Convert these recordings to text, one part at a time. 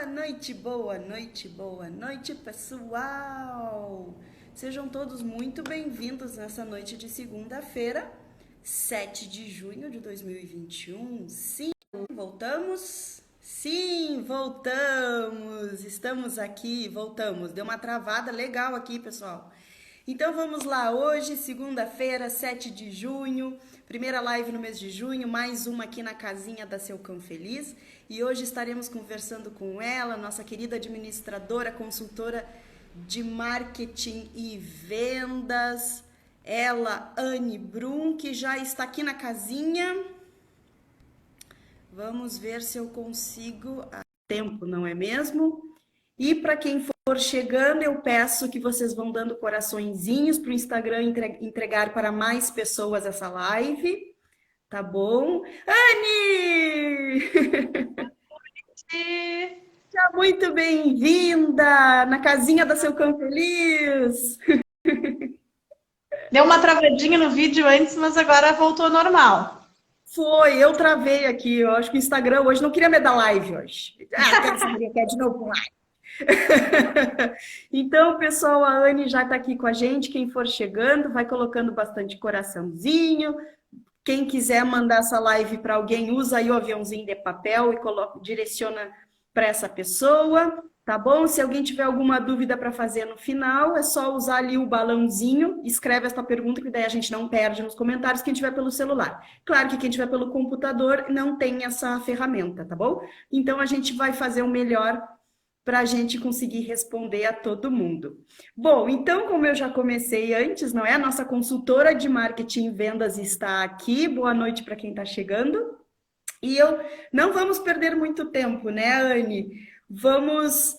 boa noite, boa noite, pessoal! Sejam todos muito bem-vindos nessa noite de segunda-feira, 7 de junho de 2021. Sim, voltamos? Sim, voltamos! Estamos aqui, voltamos. Deu uma travada legal aqui, pessoal. Então vamos lá, hoje, segunda-feira, 7 de junho, primeira live no mês de junho, mais uma aqui na casinha da Seu Cão Feliz. E hoje estaremos conversando com ela, nossa querida administradora, consultora de marketing e vendas, ela, Anne Brum, que já está aqui na casinha. Vamos ver se eu consigo a tempo, não é mesmo? E para quem for chegando, eu peço que vocês vão dando coraçõezinhos para o Instagram entregar para mais pessoas essa live, tá bom? Anne! Seja muito bem-vinda na casinha da Seu Cão Feliz! Deu uma travadinha no vídeo antes, mas agora voltou ao normal. Foi, eu travei aqui, eu acho que o Instagram hoje não queria me dar live hoje. Quer de novo live. Então, pessoal, a Anne já está aqui com a gente. Quem for chegando, vai colocando bastante coraçãozinho. Quem quiser mandar essa live para alguém, usa aí o aviãozinho de papel e direciona para essa pessoa, tá bom? Se alguém tiver alguma dúvida para fazer no final, é só usar ali o balãozinho, escreve essa pergunta, que daí a gente não perde nos comentários, quem tiver pelo celular. Claro que quem tiver pelo computador não tem essa ferramenta, tá bom? Então, a gente vai fazer o melhor para a gente conseguir responder a todo mundo. Bom, então, como eu já comecei antes, não é? A nossa consultora de marketing e vendas está aqui. Boa noite para quem está chegando. E não vamos perder muito tempo, né, Anne? Vamos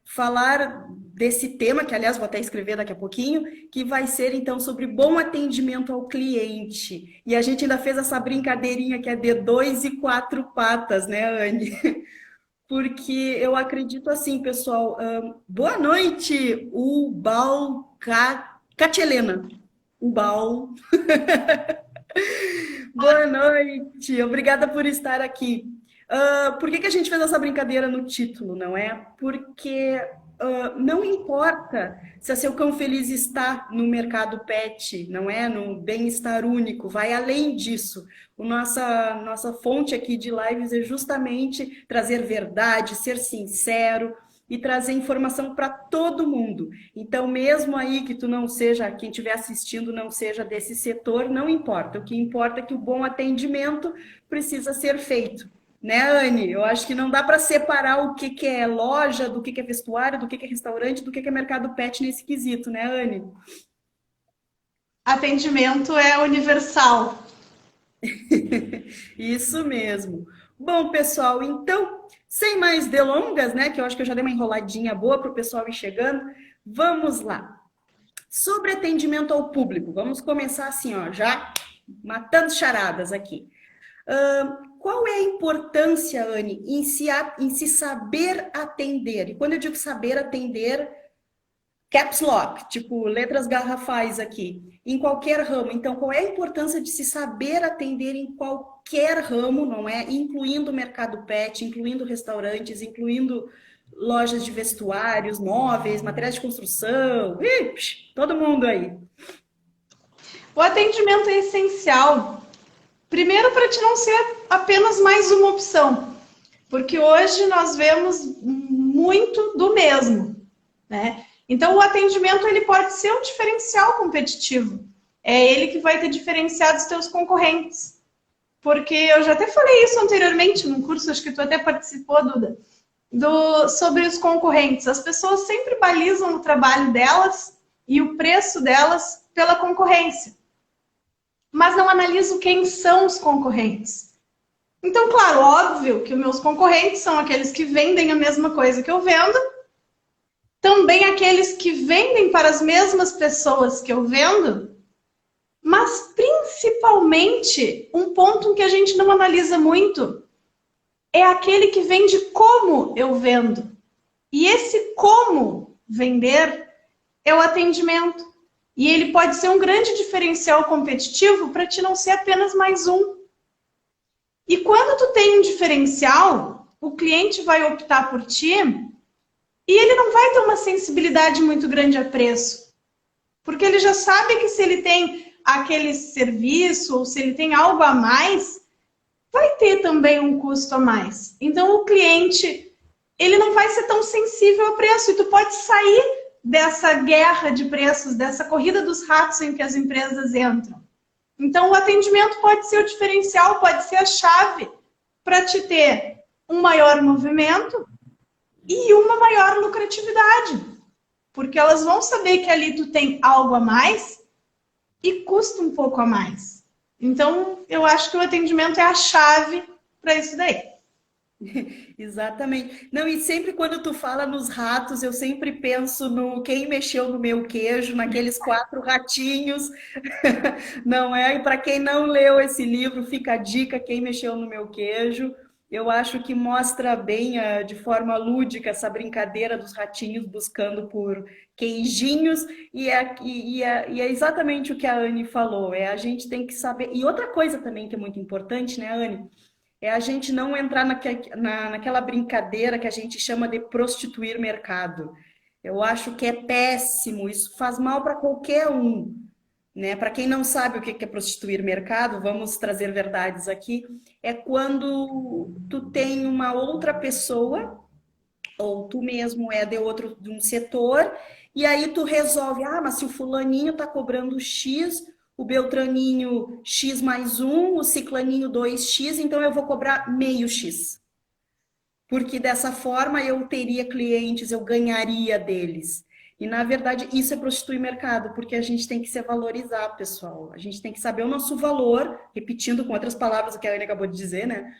falar desse tema, que aliás vou até escrever daqui a pouquinho, que vai ser então sobre bom atendimento ao cliente. E a gente ainda fez essa brincadeirinha que é de 2 e 4 patas, né, Anne? Porque eu acredito assim, pessoal. Boa noite, Ubal Catelena. Ubal. Boa noite, obrigada por estar aqui. Por que a gente fez essa brincadeira no título, não é? Porque não importa se a Seu Cão Feliz está no mercado pet, não é? No bem-estar único, vai além disso. Nossa fonte aqui de lives é justamente trazer verdade, ser sincero e trazer informação para todo mundo. Então, mesmo aí que tu não seja, quem estiver assistindo não seja desse setor, não importa. O que importa é que o bom atendimento precisa ser feito. Né, Anne? Eu acho que não dá para separar o que é loja, do que é vestuário, do que é restaurante, do que é mercado pet nesse quesito, né, Anne? Atendimento é universal. Isso mesmo. Bom, pessoal, então, sem mais delongas, né, que eu acho que eu já dei uma enroladinha boa para o pessoal ir chegando, vamos lá. Sobre atendimento ao público, vamos começar assim, ó, já matando charadas aqui. Qual é a importância, Anne, em se saber atender? E quando eu digo saber atender, caps lock, tipo letras garrafais aqui, em qualquer ramo. Então, qual é a importância de se saber atender em qualquer ramo, não é? Incluindo o mercado pet, incluindo restaurantes, incluindo lojas de vestuários, móveis, materiais de construção, todo mundo aí. O atendimento é essencial. Primeiro, para te não ser apenas mais uma opção, porque hoje nós vemos muito do mesmo, né? Então, o atendimento ele pode ser um diferencial competitivo. É ele que vai te diferenciar dos teus concorrentes. Porque eu já até falei isso anteriormente num curso, acho que tu até participou, Duda, sobre os concorrentes. As pessoas sempre balizam o trabalho delas e o preço delas pela concorrência. Mas não analisam quem são os concorrentes. Então, claro, óbvio que os meus concorrentes são aqueles que vendem a mesma coisa que eu vendo, também aqueles que vendem para as mesmas pessoas que eu vendo, mas principalmente um ponto que a gente não analisa muito é aquele que vende como eu vendo. E esse como vender é o atendimento. E ele pode ser um grande diferencial competitivo para te não ser apenas mais um. E quando tu tem um diferencial, o cliente vai optar por ti e ele não vai ter uma sensibilidade muito grande a preço. Porque ele já sabe que se ele tem aquele serviço ou se ele tem algo a mais, vai ter também um custo a mais. Então o cliente, ele não vai ser tão sensível ao preço e tu pode sair dessa guerra de preços, dessa corrida dos ratos em que as empresas entram. Então o atendimento pode ser o diferencial, pode ser a chave para te ter um maior movimento e uma maior lucratividade. Porque elas vão saber que ali tu tem algo a mais e custa um pouco a mais. Então, eu acho que o atendimento é a chave para isso daí. Exatamente. Não, e sempre quando tu fala nos ratos, eu sempre penso no quem mexeu no meu queijo, naqueles 4 ratinhos. Não é? E para quem não leu esse livro, fica a dica, Quem Mexeu no Meu Queijo. Eu acho que mostra bem, de forma lúdica, essa brincadeira dos ratinhos buscando por queijinhos, e é exatamente o que a Anne falou, a gente tem que saber. E outra coisa também que é muito importante, né, Anne? É a gente não entrar naquela brincadeira que a gente chama de prostituir mercado. Eu acho que é péssimo, isso faz mal para qualquer um. Né? Para quem não sabe o que é prostituir mercado, vamos trazer verdades aqui. É quando tu tem uma outra pessoa, ou tu mesmo é de um setor, e aí tu resolve, mas se o fulaninho tá cobrando X, o beltraninho X mais 1, o ciclaninho 2X, então eu vou cobrar meio X. Porque dessa forma eu teria clientes, eu ganharia deles. E, na verdade, isso é prostituir mercado, porque a gente tem que se valorizar, pessoal. A gente tem que saber o nosso valor, repetindo com outras palavras o que a Anne acabou de dizer, né?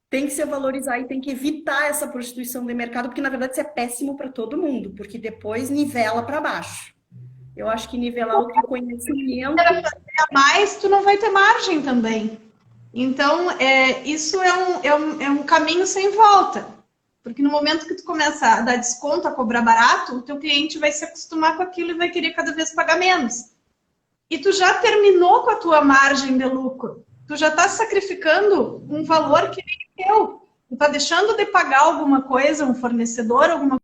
Tem que se valorizar e tem que evitar essa prostituição de mercado, porque, na verdade, isso é péssimo para todo mundo, porque depois nivela para baixo. Eu acho que nivelar o conhecimento... A mais, tu não vai ter margem também. Então, isso é um caminho sem volta. Porque no momento que tu começa a dar desconto, a cobrar barato, o teu cliente vai se acostumar com aquilo e vai querer cada vez pagar menos. E tu já terminou com a tua margem de lucro. Tu já está sacrificando um valor que nem é teu. Tu está deixando de pagar alguma coisa, um fornecedor, alguma coisa.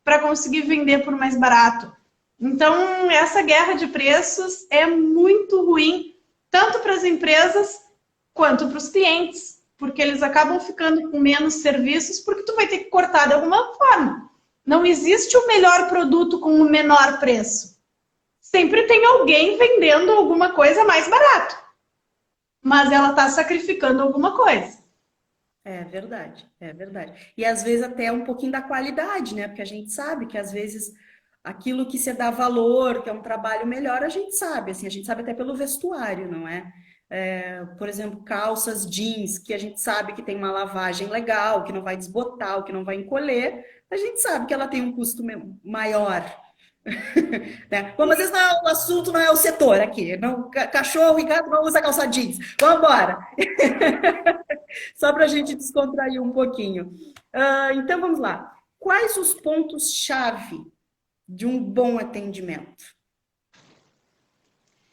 Para conseguir vender por mais barato. Então, essa guerra de preços é muito ruim, tanto para as empresas quanto para os clientes, porque eles acabam ficando com menos serviços, porque tu vai ter que cortar de alguma forma. Não existe o melhor produto com o menor preço. Sempre tem alguém vendendo alguma coisa mais barato, mas ela está sacrificando alguma coisa. É verdade, é verdade. E às vezes até um pouquinho da qualidade, né? Porque a gente sabe que às vezes aquilo que você dá valor, que é um trabalho melhor, a gente sabe, assim, a gente sabe até pelo vestuário, não é? Por exemplo, calças jeans, que a gente sabe que tem uma lavagem legal, que não vai desbotar, que não vai encolher, a gente sabe que ela tem um custo maior. Né? Bom, mas esse não é o assunto, não é o setor aqui. Não, cachorro e gato não usa calça jeans. Vamos embora! Só para a gente descontrair um pouquinho. Então, vamos lá. Quais os pontos-chave de um bom atendimento?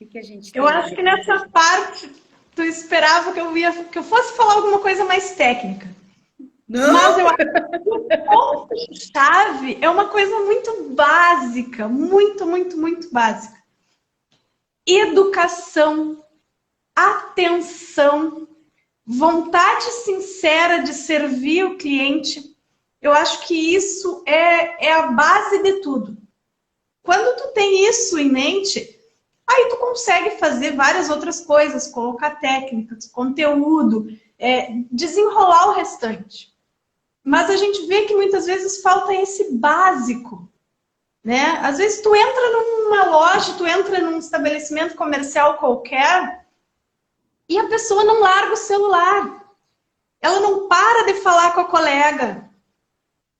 O que a gente tem? Eu acho que nessa parte tu esperava que eu fosse falar alguma coisa mais técnica. Não? Mas eu acho que o ponto-chave é uma coisa muito básica, muito, muito, muito básica. Educação, atenção, vontade sincera de servir o cliente. Eu acho que isso é a base de tudo. Quando tu tem isso em mente, aí tu consegue fazer várias outras coisas, colocar técnicas, conteúdo, desenrolar o restante. Mas a gente vê que muitas vezes falta esse básico, né? Às vezes tu entra numa loja, tu entra num estabelecimento comercial qualquer e a pessoa não larga o celular. Ela não para de falar com a colega.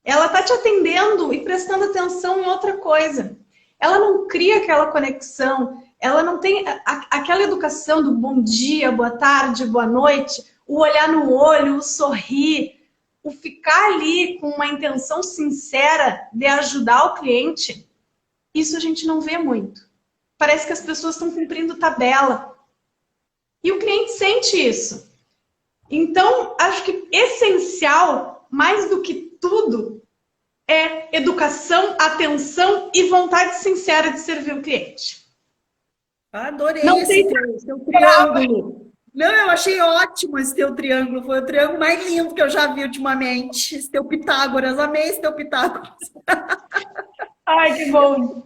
Ela tá te atendendo e prestando atenção em outra coisa. Ela não cria aquela conexão, ela não tem aquela educação do bom dia, boa tarde, boa noite, o olhar no olho, o sorrir, o ficar ali com uma intenção sincera de ajudar o cliente. Isso a gente não vê muito. parece que as pessoas estão cumprindo tabela. E o cliente sente isso. Então, acho que essencial, mais do que tudo, é educação, atenção e vontade sincera de servir o cliente. Adorei Não esse tem teu triângulo. Não, eu achei ótimo esse teu triângulo. Foi o triângulo mais lindo que eu já vi ultimamente. Esse teu Pitágoras. Amei esse teu Pitágoras. Ai, que bom.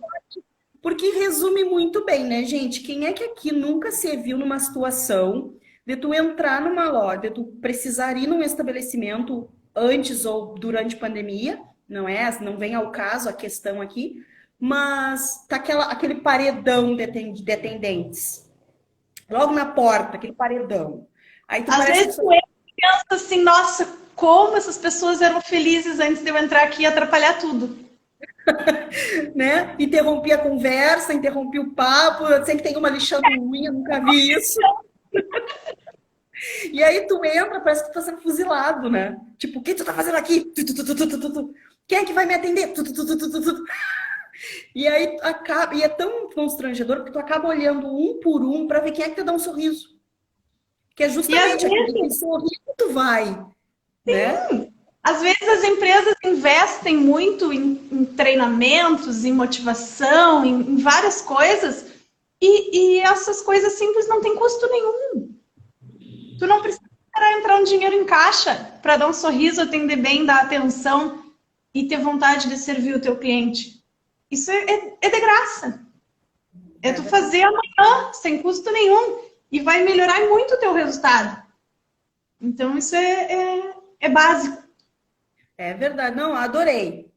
Porque resume muito bem, né, gente? Quem é que aqui nunca se viu numa situação de tu entrar numa loja, de tu precisar ir num estabelecimento antes ou durante a pandemia, não é? Não vem ao caso a questão aqui, mas tá aquele paredão de atendentes. Logo na porta, aquele paredão. Aí tu Às parece vezes tu entra e pensa assim, nossa, como essas pessoas eram felizes antes de eu entrar aqui e atrapalhar tudo. né? Interrompi a conversa, interrompi o papo, eu sei que tem uma lixando unha, nunca vi isso. E aí tu entra, parece que tu tá sendo fuzilado, né? Tipo, o que tu tá fazendo aqui? Quem é que vai me atender? E aí acaba, e é tão constrangedor que tu acaba olhando um por um para ver quem é que te dá um sorriso. Que é E às justamente aquele que vezes, sorri que tu vai, né? às vezes as empresas investem muito em treinamentos, em motivação, em várias coisas, e essas coisas simples não têm custo nenhum. Tu não precisa esperar entrar um dinheiro em caixa para dar um sorriso, atender bem, dar atenção e ter vontade de servir o teu cliente. Isso é de graça. É tu fazer amanhã, sem custo nenhum, e vai melhorar muito o teu resultado. Então, isso é básico. É verdade, não, adorei.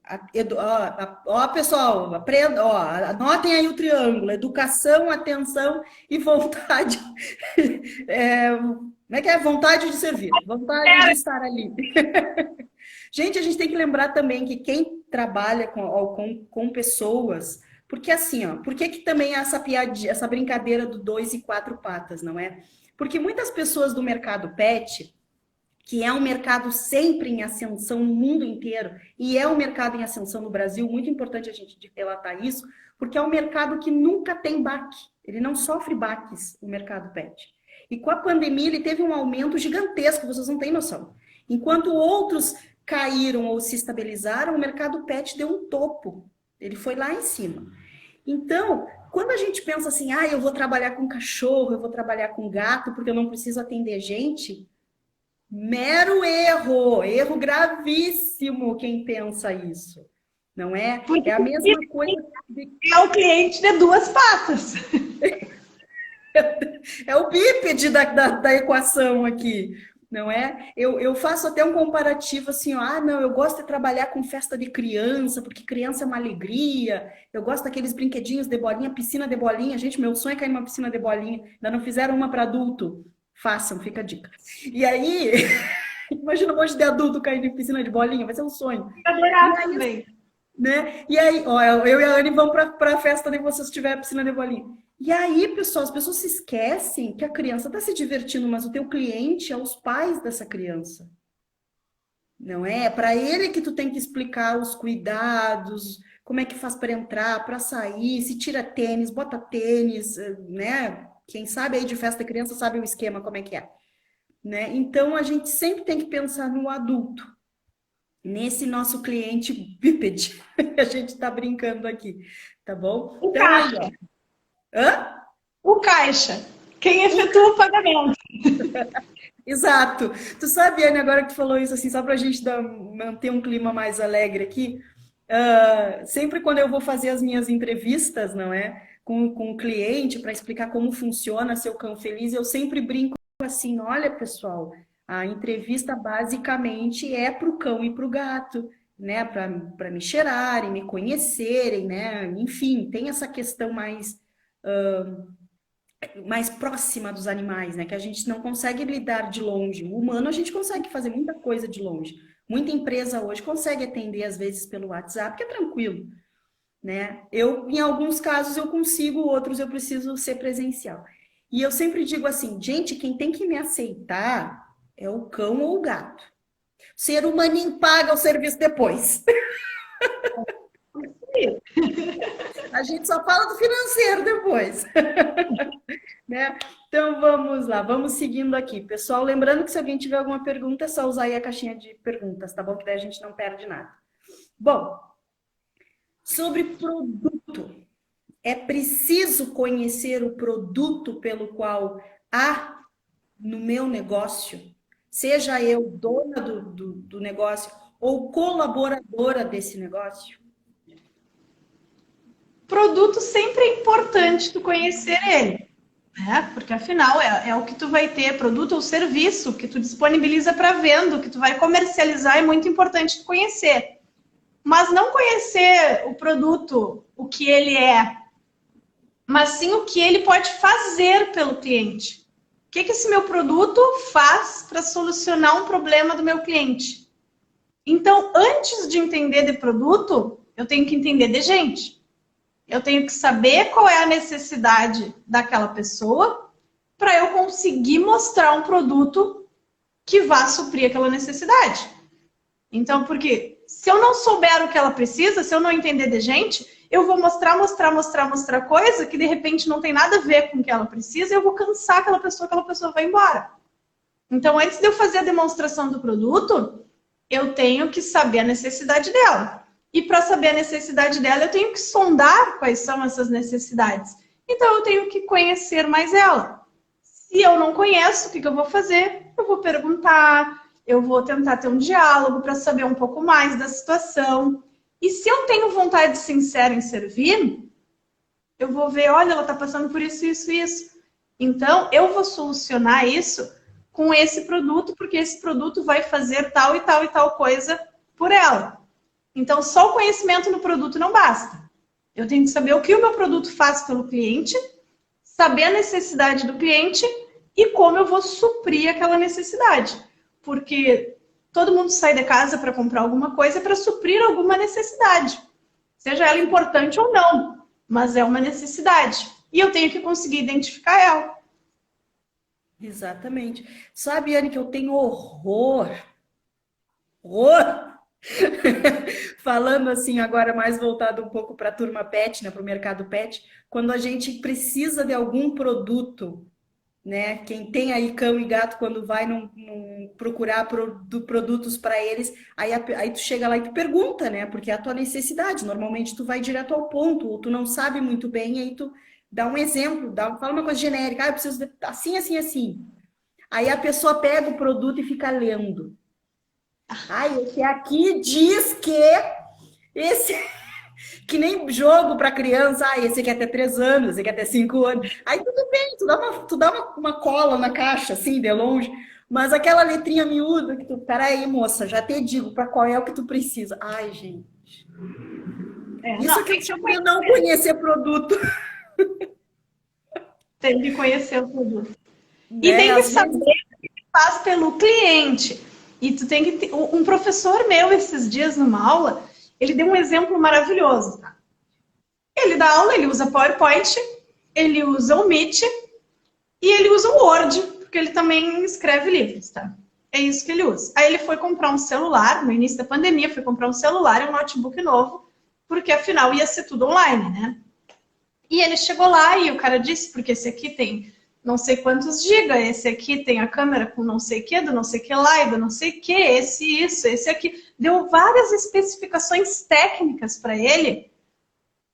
Ó, pessoal, aprenda, ó, anotem aí o triângulo: educação, atenção e vontade. Como é que é? Vontade de servir, vontade de estar ali. Gente, a gente tem que lembrar também que quem trabalha com pessoas, porque assim, ó, por que também essa piadinha, essa brincadeira do dois e quatro patas, não é? Porque muitas pessoas do mercado pet, que é um mercado sempre em ascensão no mundo inteiro, e é um mercado em ascensão no Brasil, muito importante a gente relatar isso, porque é um mercado que nunca tem baque, ele não sofre baques, o mercado pet. E com a pandemia ele teve um aumento gigantesco, vocês não têm noção. Enquanto outros caíram ou se estabilizaram, o mercado pet deu um topo, ele foi lá em cima. Então, quando a gente pensa assim, eu vou trabalhar com cachorro, eu vou trabalhar com gato, porque eu não preciso atender gente, mero erro gravíssimo quem pensa isso, não é? Porque É a mesma coisa. é o cliente de duas patas. É o bípede da equação aqui, não é? Eu faço até um comparativo assim, não, eu gosto de trabalhar com festa de criança, porque criança é uma alegria, eu gosto daqueles brinquedinhos de bolinha, piscina de bolinha, gente, meu sonho é cair numa piscina de bolinha, ainda não fizeram uma para adulto, façam, fica a dica. E aí, imagina um monte de adulto caindo em piscina de bolinha, vai ser um sonho. Adorar também. Né? E aí, ó, eu e a Anne vamos para a festa de vocês se tiver a piscina de bolinha. E aí, pessoal, as pessoas se esquecem que a criança está se divertindo, mas o teu cliente é os pais dessa criança. Não é? Para ele que tu tem que explicar os cuidados, como é que faz para entrar, para sair, se tira tênis, bota tênis, né? Quem sabe aí de festa de criança sabe o esquema, como é que é. Né? Então, a gente sempre tem que pensar no adulto. Nesse nosso cliente bípede, a gente está brincando aqui, tá bom? O Então, aí, caixa. ó. Hã? O caixa. Quem efetua o pagamento. Exato. Tu sabe, Anne, agora que tu falou isso, assim, só para a gente manter um clima mais alegre aqui, sempre quando eu vou fazer as minhas entrevistas, não é? Com o cliente, para explicar como funciona seu cão feliz, eu sempre brinco assim, olha, pessoal, a entrevista basicamente é para o cão e para o gato, né? Para me cheirarem, me conhecerem, né? Enfim, tem essa questão mais próxima dos animais, né? Que a gente não consegue lidar de longe. O humano a gente consegue fazer muita coisa de longe. Muita empresa hoje consegue atender às vezes pelo WhatsApp, que é tranquilo, né? Em alguns casos eu consigo, outros eu preciso ser presencial. E eu sempre digo assim, gente, quem tem que me aceitar é o cão ou o gato. O ser humaninho paga o serviço depois. aí. A gente só fala do financeiro depois. Né? Então vamos lá, vamos seguindo aqui. Pessoal, lembrando que se alguém tiver alguma pergunta, é só usar aí a caixinha de perguntas, tá bom? Que daí a gente não perde nada. Bom, sobre produto. É preciso conhecer o produto pelo qual há no meu negócio, seja eu dona do negócio ou colaboradora desse negócio? Produto sempre é importante tu conhecer ele, né? Porque afinal é o que tu vai ter, produto ou serviço que tu disponibiliza para venda, que tu vai comercializar, é muito importante tu conhecer. Mas não conhecer o produto, o que ele é, mas sim o que ele pode fazer pelo cliente. O que esse meu produto faz para solucionar um problema do meu cliente? Então, antes de entender de produto, eu tenho que entender de gente. Eu tenho que saber qual é a necessidade daquela pessoa para eu conseguir mostrar um produto que vá suprir aquela necessidade. Então, porque se eu não souber o que ela precisa, se eu não entender de gente, eu vou mostrar coisa que de repente não tem nada a ver com o que ela precisa e eu vou cansar aquela pessoa vai embora. Então, antes de eu fazer a demonstração do produto, eu tenho que saber a necessidade dela. E para saber a necessidade dela, eu tenho que sondar quais são essas necessidades. Então, eu tenho que conhecer mais ela. Se eu não conheço, o que eu vou fazer? Eu vou perguntar, eu vou tentar ter um diálogo para saber um pouco mais da situação. E se eu tenho vontade sincera em servir, eu vou ver, olha, ela está passando por isso, isso, isso. Então, eu vou solucionar isso com esse produto, porque esse produto vai fazer tal e tal e tal coisa por ela. Então, só o conhecimento no produto não basta. Eu tenho que saber o que o meu produto faz pelo cliente, saber a necessidade do cliente e como eu vou suprir aquela necessidade. Porque todo mundo sai de casa para comprar alguma coisa para suprir alguma necessidade. Seja ela importante ou não, mas é uma necessidade. E eu tenho que conseguir identificar ela. Exatamente. Sabe, Anne, que eu tenho horror falando assim agora mais voltado um pouco para a turma pet, né, para o mercado pet, quando a gente precisa de algum produto, né? Quem tem aí cão e gato, quando vai procurar produtos para eles, aí tu chega lá e tu pergunta, né? Porque é a tua necessidade. Normalmente tu vai direto ao ponto, ou tu não sabe muito bem, aí tu dá um exemplo, fala uma coisa genérica, eu preciso de assim, assim, assim. Aí a pessoa pega o produto e fica lendo. Esse aqui diz que esse que nem jogo para criança, esse aqui é até 3 anos, esse aqui é até 5 anos. Aí tudo bem, tu dá uma cola na caixa, assim, de longe, mas aquela letrinha miúda que tu, peraí, moça, já te digo para qual é o que tu precisa. Ai, gente. Isso que eu chamo de não conhecer produto. Tem que conhecer o produto. E tem que saber o que faz pelo cliente. E tu tem que ter... Um professor meu, esses dias numa aula, ele deu um exemplo maravilhoso. Tá? Ele dá aula, ele usa PowerPoint, ele usa o Meet e ele usa o Word, porque ele também escreve livros, tá? É isso que ele usa. Aí ele foi comprar um celular, no início da pandemia, foi comprar um celular e um notebook novo, porque afinal ia ser tudo online, né? E ele chegou lá e o cara disse, porque esse aqui tem não sei quantos gigas, esse aqui tem a câmera com não sei o que, do não sei o que lá, e do não sei o que, esse aqui. Deu várias especificações técnicas para ele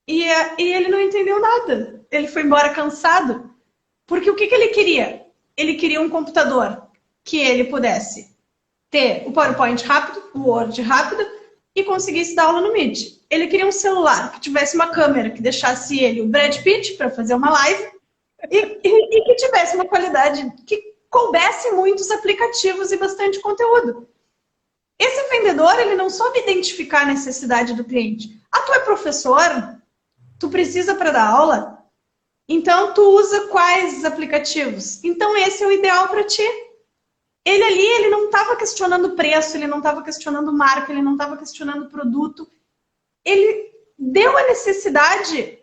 e ele não entendeu nada. Ele foi embora cansado. Porque o que ele queria? Ele queria um computador que ele pudesse ter o PowerPoint rápido, o Word rápido e conseguisse dar aula no Meet. Ele queria um celular que tivesse uma câmera que deixasse ele o Brad Pitt para fazer uma live e que tivesse uma qualidade que coubesse muitos aplicativos e bastante conteúdo. Esse vendedor, ele não soube identificar a necessidade do cliente. Tu é professor? Tu precisa para dar aula? Então, tu usa quais aplicativos? Então, esse é o ideal para ti. Ele ali, ele não estava questionando preço, ele não estava questionando marca, ele não estava questionando produto. Ele deu a necessidade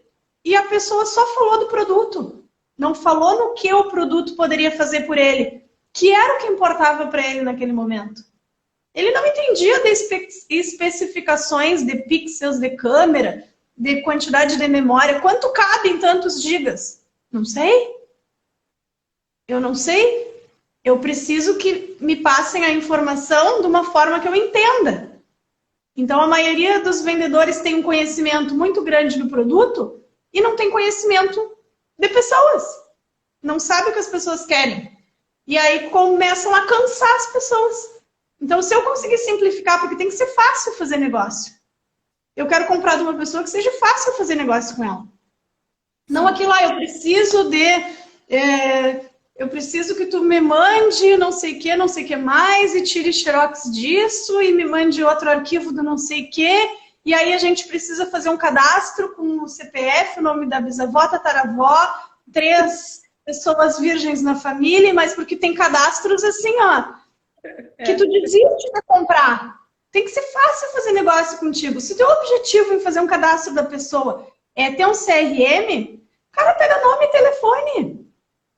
e a pessoa só falou do produto. Não falou no que o produto poderia fazer por ele, que era o que importava para ele naquele momento. Ele não entendia de especificações de pixels de câmera, de quantidade de memória. Quanto cabe em tantos gigas? Não sei. Eu não sei. Eu preciso que me passem a informação de uma forma que eu entenda. Então, a maioria dos vendedores tem um conhecimento muito grande do produto e não tem conhecimento de pessoas. Não sabe o que as pessoas querem. E aí começam a cansar as pessoas. Então, se eu conseguir simplificar, porque tem que ser fácil fazer negócio. Eu quero comprar de uma pessoa que seja fácil fazer negócio com ela. Não aquilo lá, eu preciso de... eu preciso que tu me mande não sei o que mais, e tire xerox disso, e me mande outro arquivo do não sei o que, e aí a gente precisa fazer um cadastro com o CPF, o nome da bisavó, tataravó, 3 pessoas virgens na família, mas porque tem cadastros assim, ó, que tu desiste de comprar. Tem que ser fácil fazer negócio contigo. Se o teu objetivo em fazer um cadastro da pessoa é ter um CRM, o cara pega nome e telefone.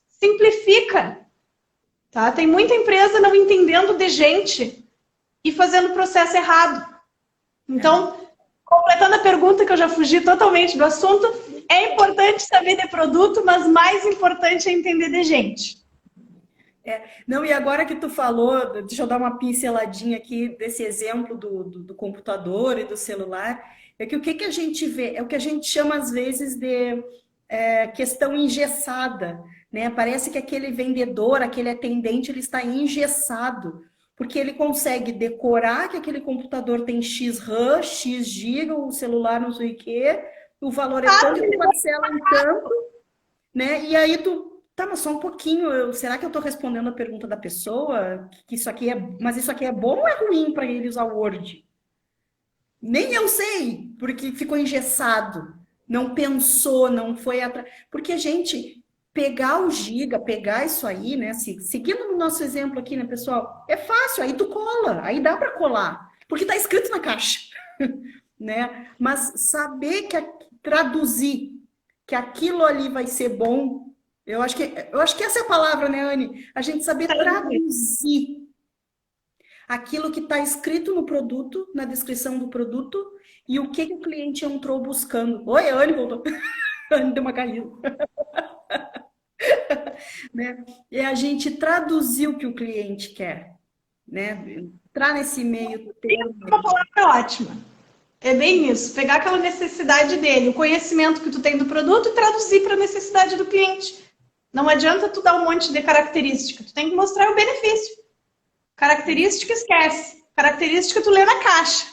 Simplifica. Tá? Tem muita empresa não entendendo de gente e fazendo o processo errado. Então, completando a pergunta, que eu já fugi totalmente do assunto, é importante saber de produto, mas mais importante é entender de gente. Não, e agora que tu falou, deixa eu dar uma pinceladinha aqui desse exemplo do computador e do celular, é que o que a gente vê? É o que a gente chama às vezes de questão engessada, né? Parece que aquele vendedor, aquele atendente, ele está engessado, porque ele consegue decorar que aquele computador tem X RAM, X GB, o celular não sei o quê, o valor é tanto, tu parcela em tanto, né? E aí tá, mas só um pouquinho, será que eu estou respondendo a pergunta da pessoa? Que isso aqui mas isso aqui é bom ou é ruim para ele usar o Word? Nem eu sei, porque ficou engessado, não pensou, não foi atrás. Porque, gente, pegar o giga, pegar isso aí, né? Seguindo o nosso exemplo aqui, né, pessoal? É fácil, aí tu cola, aí dá para colar, porque tá escrito na caixa, né? Mas saber traduzir que aquilo ali vai ser bom, eu acho que essa é a palavra, né, Anne? A gente saber traduzir aquilo que está escrito no produto, na descrição do produto, e o que o cliente entrou buscando. Oi, Anne voltou. Anne deu uma caída. Né? E a gente traduzir o que o cliente quer, né? Entrar nesse meio termo. Uma palavra ótima. É bem isso. Pegar aquela necessidade dele, o conhecimento que tu tem do produto e traduzir para a necessidade do cliente. Não adianta tu dar um monte de característica. Tu tem que mostrar o benefício. Característica, esquece. Característica, tu lê na caixa.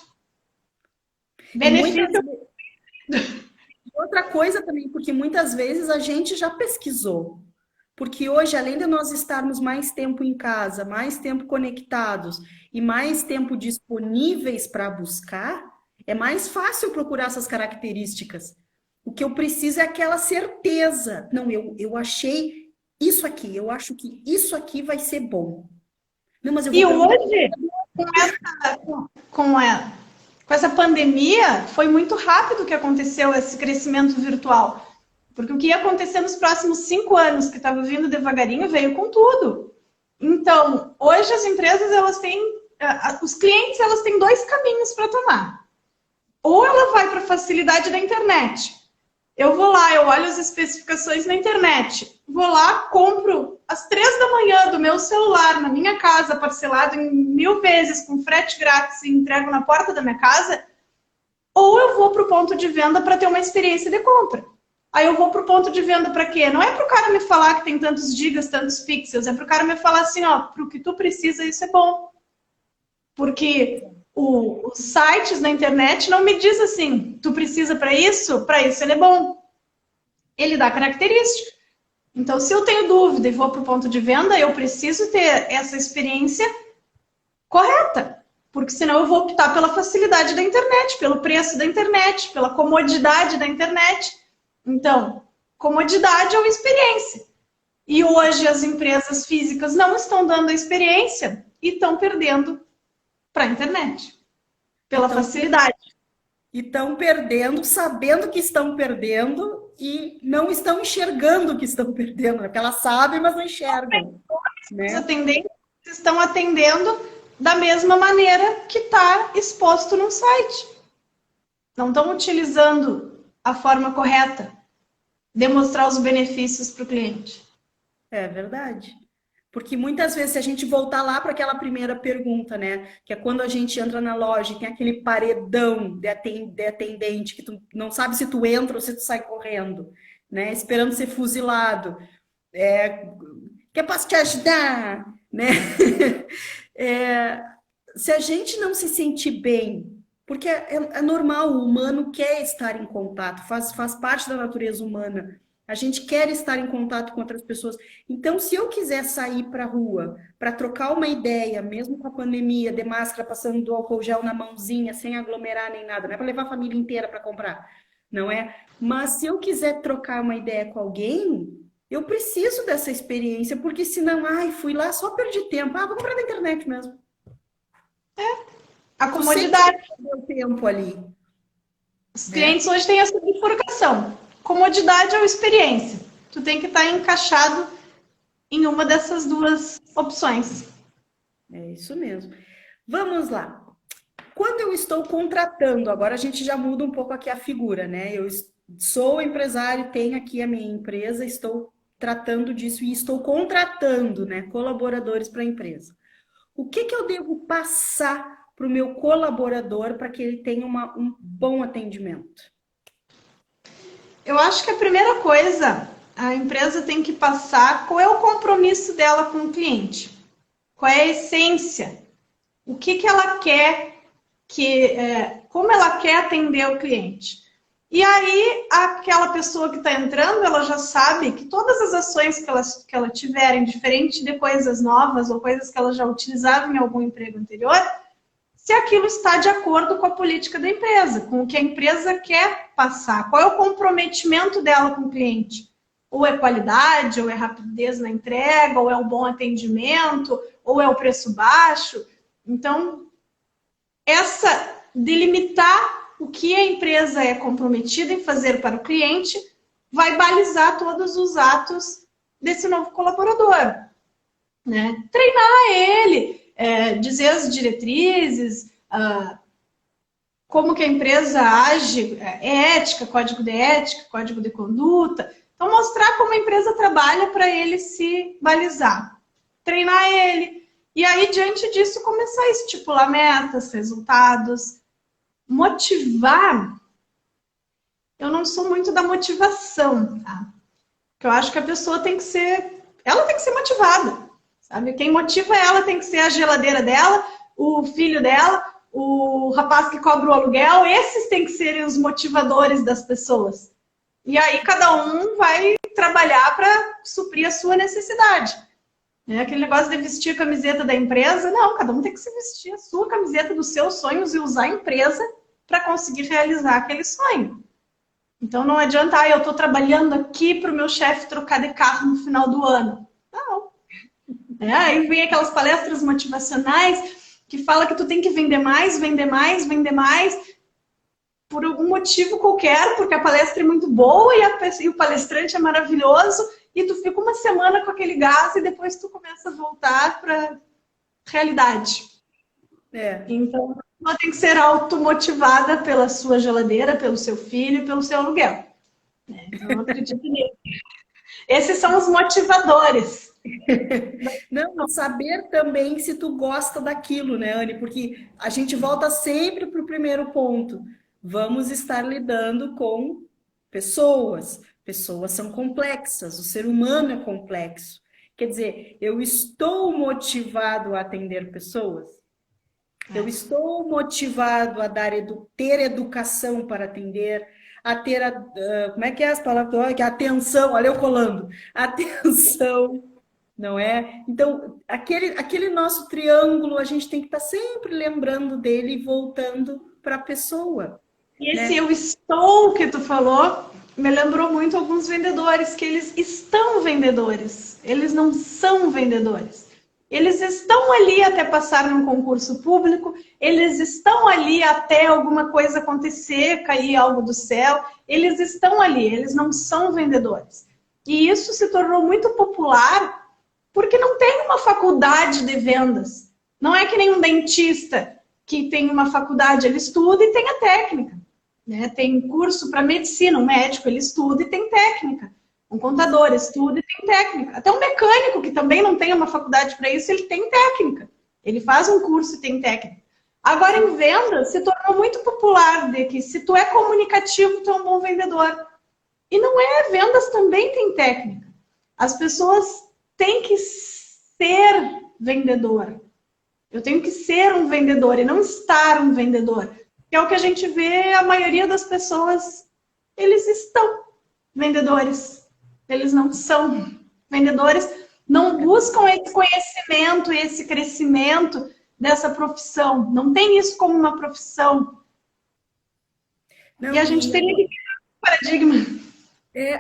Benefício. Outra coisa também, porque muitas vezes a gente já pesquisou. Porque hoje, além de nós estarmos mais tempo em casa, mais tempo conectados e mais tempo disponíveis para buscar, é mais fácil procurar essas características. O que eu preciso é aquela certeza. Não, eu achei isso aqui, eu acho que isso aqui vai ser bom. Não, mas eu vou hoje, com essa pandemia, foi muito rápido que aconteceu esse crescimento virtual. Porque o que ia acontecer nos próximos 5 anos, que estava vindo devagarinho, veio com tudo. Então, hoje as empresas, elas têm... Os clientes, elas têm 2 caminhos para tomar. Ou ela vai para a facilidade da internet. Eu vou lá, eu olho as especificações na internet. Vou lá, compro às 3 da manhã do meu celular, na minha casa, parcelado em 1000 vezes, com frete grátis e entrego na porta da minha casa. Ou eu vou para o ponto de venda para ter uma experiência de compra. Aí eu vou para o ponto de venda para quê? Não é para o cara me falar que tem tantos gigas, tantos pixels. É para o cara me falar assim, ó, para o que tu precisa, isso é bom. Porque os sites na internet não me diz assim, tu precisa para isso ele é bom. Ele dá característica. Então, se eu tenho dúvida e vou para o ponto de venda, eu preciso ter essa experiência correta. Porque senão eu vou optar pela facilidade da internet, pelo preço da internet, pela comodidade da internet. Então, comodidade ou experiência. E hoje as empresas físicas não estão dando a experiência e estão perdendo para a internet. Pela facilidade. E estão perdendo, sabendo que estão perdendo e não estão enxergando que estão perdendo. Porque elas sabem, mas não enxergam. Os atendentes estão atendendo da mesma maneira que está exposto no site. Não estão utilizando a forma correta, demonstrar os benefícios para o cliente. É verdade. Porque muitas vezes, se a gente voltar lá para aquela primeira pergunta, né? Que é quando a gente entra na loja e tem aquele paredão de atendente que tu não sabe se tu entra ou se tu sai correndo, né? Esperando ser fuzilado. Que posso te ajudar? Né? Se a gente não se sentir bem, porque é normal, o humano quer estar em contato, faz parte da natureza humana. A gente quer estar em contato com outras pessoas. Então, se eu quiser sair para a rua para trocar uma ideia, mesmo com a pandemia, de máscara, passando do álcool gel na mãozinha, sem aglomerar nem nada, não é para levar a família inteira para comprar, não é? Mas se eu quiser trocar uma ideia com alguém, eu preciso dessa experiência, porque senão, fui lá, só perdi tempo. Vou comprar na internet mesmo. A comodidade. O tempo ali. Os clientes hoje têm essa bifurcação. Comodidade ou experiência. Tu tem que estar encaixado em uma dessas duas opções. É isso mesmo. Vamos lá. Quando eu estou contratando, agora a gente já muda um pouco aqui a figura, né? Eu sou empresário, tenho aqui a minha empresa, estou tratando disso e estou contratando, né, colaboradores para a empresa. O que eu devo passar para o meu colaborador para que ele tenha um bom atendimento? Eu acho que a primeira coisa, a empresa tem que passar qual é o compromisso dela com o cliente. Qual é a essência? O que ela quer, como ela quer atender o cliente. E aí, aquela pessoa que está entrando, ela já sabe que todas as ações que ela tiver, diferente de coisas novas ou coisas que ela já utilizava em algum emprego anterior, se aquilo está de acordo com a política da empresa, com o que a empresa quer passar. Qual é o comprometimento dela com o cliente? Ou é qualidade, ou é rapidez na entrega, ou é um bom atendimento, ou é o preço baixo. Então, delimitar o que a empresa é comprometida em fazer para o cliente vai balizar todos os atos desse novo colaborador. Né? Treinar ele, dizer as diretrizes, como que a empresa age, ética, código de conduta. Então, mostrar como a empresa trabalha para ele se balizar. Treinar ele. E aí, diante disso, começar a estipular metas, resultados. Motivar. Eu não sou muito da motivação, tá? Porque eu acho que a pessoa tem que ser motivada. Sabe? Quem motiva ela tem que ser a geladeira dela, o filho dela, o rapaz que cobra o aluguel. Esses têm que ser os motivadores das pessoas. E aí cada um vai trabalhar para suprir a sua necessidade. Aquele negócio de vestir a camiseta da empresa, não, cada um tem que se vestir a sua camiseta dos seus sonhos e usar a empresa para conseguir realizar aquele sonho. Então não adianta, eu estou trabalhando aqui para o meu chefe trocar de carro no final do ano. Não. Aí vem aquelas palestras motivacionais que fala que tu tem que vender mais, vender mais, vender mais, por algum motivo qualquer, porque a palestra é muito boa e o palestrante é maravilhoso, e tu fica uma semana com aquele gás e depois tu começa a voltar para a realidade. Então, ela tem que ser automotivada pela sua geladeira, pelo seu filho, pelo seu aluguel. Então, eu acredito nisso. Esses são os motivadores. Não, saber também se tu gosta daquilo, né, Anne? Porque a gente volta sempre para o primeiro ponto. Vamos estar lidando com pessoas. Pessoas são complexas, o ser humano é complexo. Quer dizer, eu estou motivado a atender pessoas? Eu estou motivado a ter educação para atender, a ter, como é que é as palavras? Atenção, olha eu colando. Atenção, não é? Então, aquele nosso triângulo, a gente tem que estar sempre lembrando dele e voltando para a pessoa. E esse eu estou que tu falou me lembrou muito alguns vendedores, que eles estão vendedores, eles não são vendedores. Eles estão ali até passar num concurso público, eles estão ali até alguma coisa acontecer, cair algo do céu, eles estão ali, eles não são vendedores. E isso se tornou muito popular porque não tem uma faculdade de vendas. Não é que nem um dentista que tem uma faculdade, ele estuda e tem a técnica. né? Tem curso para medicina, um médico, ele estuda e tem técnica. Um contador estuda e tem técnica. Até um mecânico, que também não tem uma faculdade para isso, ele tem técnica. Ele faz um curso e tem técnica. Agora, em vendas, se tornou muito popular de que se tu é comunicativo, tu é um bom vendedor. E não é, vendas também tem técnica. As pessoas têm que ser vendedor. Eu tenho que ser um vendedor e não estar um vendedor. Que é o que a gente vê, a maioria das pessoas, eles estão vendedores. Eles não são vendedores, não buscam esse conhecimento, esse crescimento dessa profissão. Não tem isso como uma profissão. Não, E a gente teria que criar um paradigma.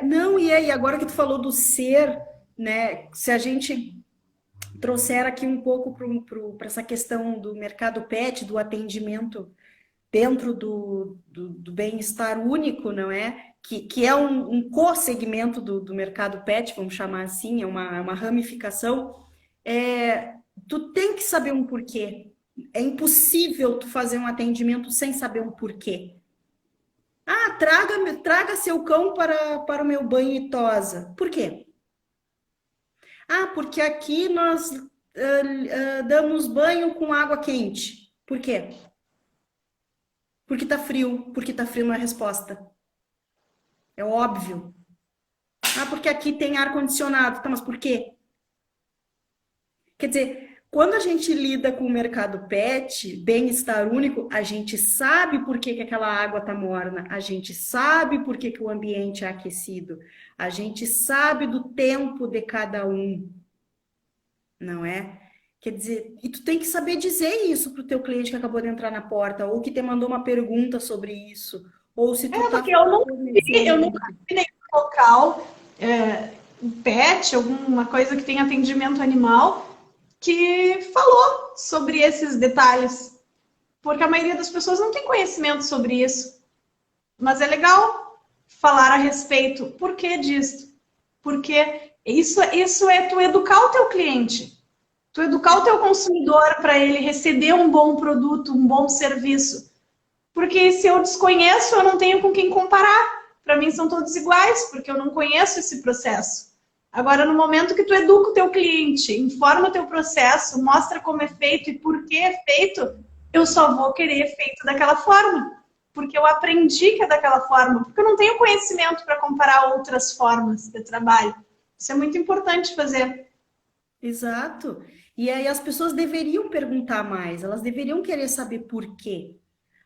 não, e aí, agora que tu falou do ser, né? Se a gente trouxer aqui um pouco para essa questão do mercado pet, do atendimento dentro do bem-estar único, não é? Que é um co-segmento do mercado pet, vamos chamar assim, é uma ramificação. Tu tem que saber um porquê. É impossível tu fazer um atendimento sem saber um porquê. Ah, traga seu cão para o meu banho e tosa. Por quê? Ah, porque aqui nós damos banho com água quente. Por quê? Porque tá frio. Porque tá frio não é resposta. É óbvio. Ah, porque aqui tem ar-condicionado. Tá, mas por quê? Quer dizer, quando a gente lida com o mercado pet, bem-estar único, a gente sabe por que aquela água tá morna, a gente sabe por que o ambiente é aquecido, a gente sabe do tempo de cada um, não é? Quer dizer, e tu tem que saber dizer isso pro teu cliente que acabou de entrar na porta, ou que te mandou uma pergunta sobre isso, ou se tu tá... Porque eu nunca vi nenhum local, pet, alguma coisa que tenha atendimento animal, que falou sobre esses detalhes. Porque a maioria das pessoas não tem conhecimento sobre isso. Mas é legal falar a respeito. Por que disso? Porque isso é tu educar o teu cliente. Tu educar o teu consumidor para ele receber um bom produto, um bom serviço. Porque se eu desconheço, eu não tenho com quem comparar. Para mim são todos iguais, porque eu não conheço esse processo. Agora, no momento que tu educa o teu cliente, informa o teu processo, mostra como é feito e por que é feito, eu só vou querer feito daquela forma. Porque eu aprendi que é daquela forma. Porque eu não tenho conhecimento para comparar outras formas de trabalho. Isso é muito importante fazer. Exato. E aí as pessoas deveriam perguntar mais, elas deveriam querer saber por quê.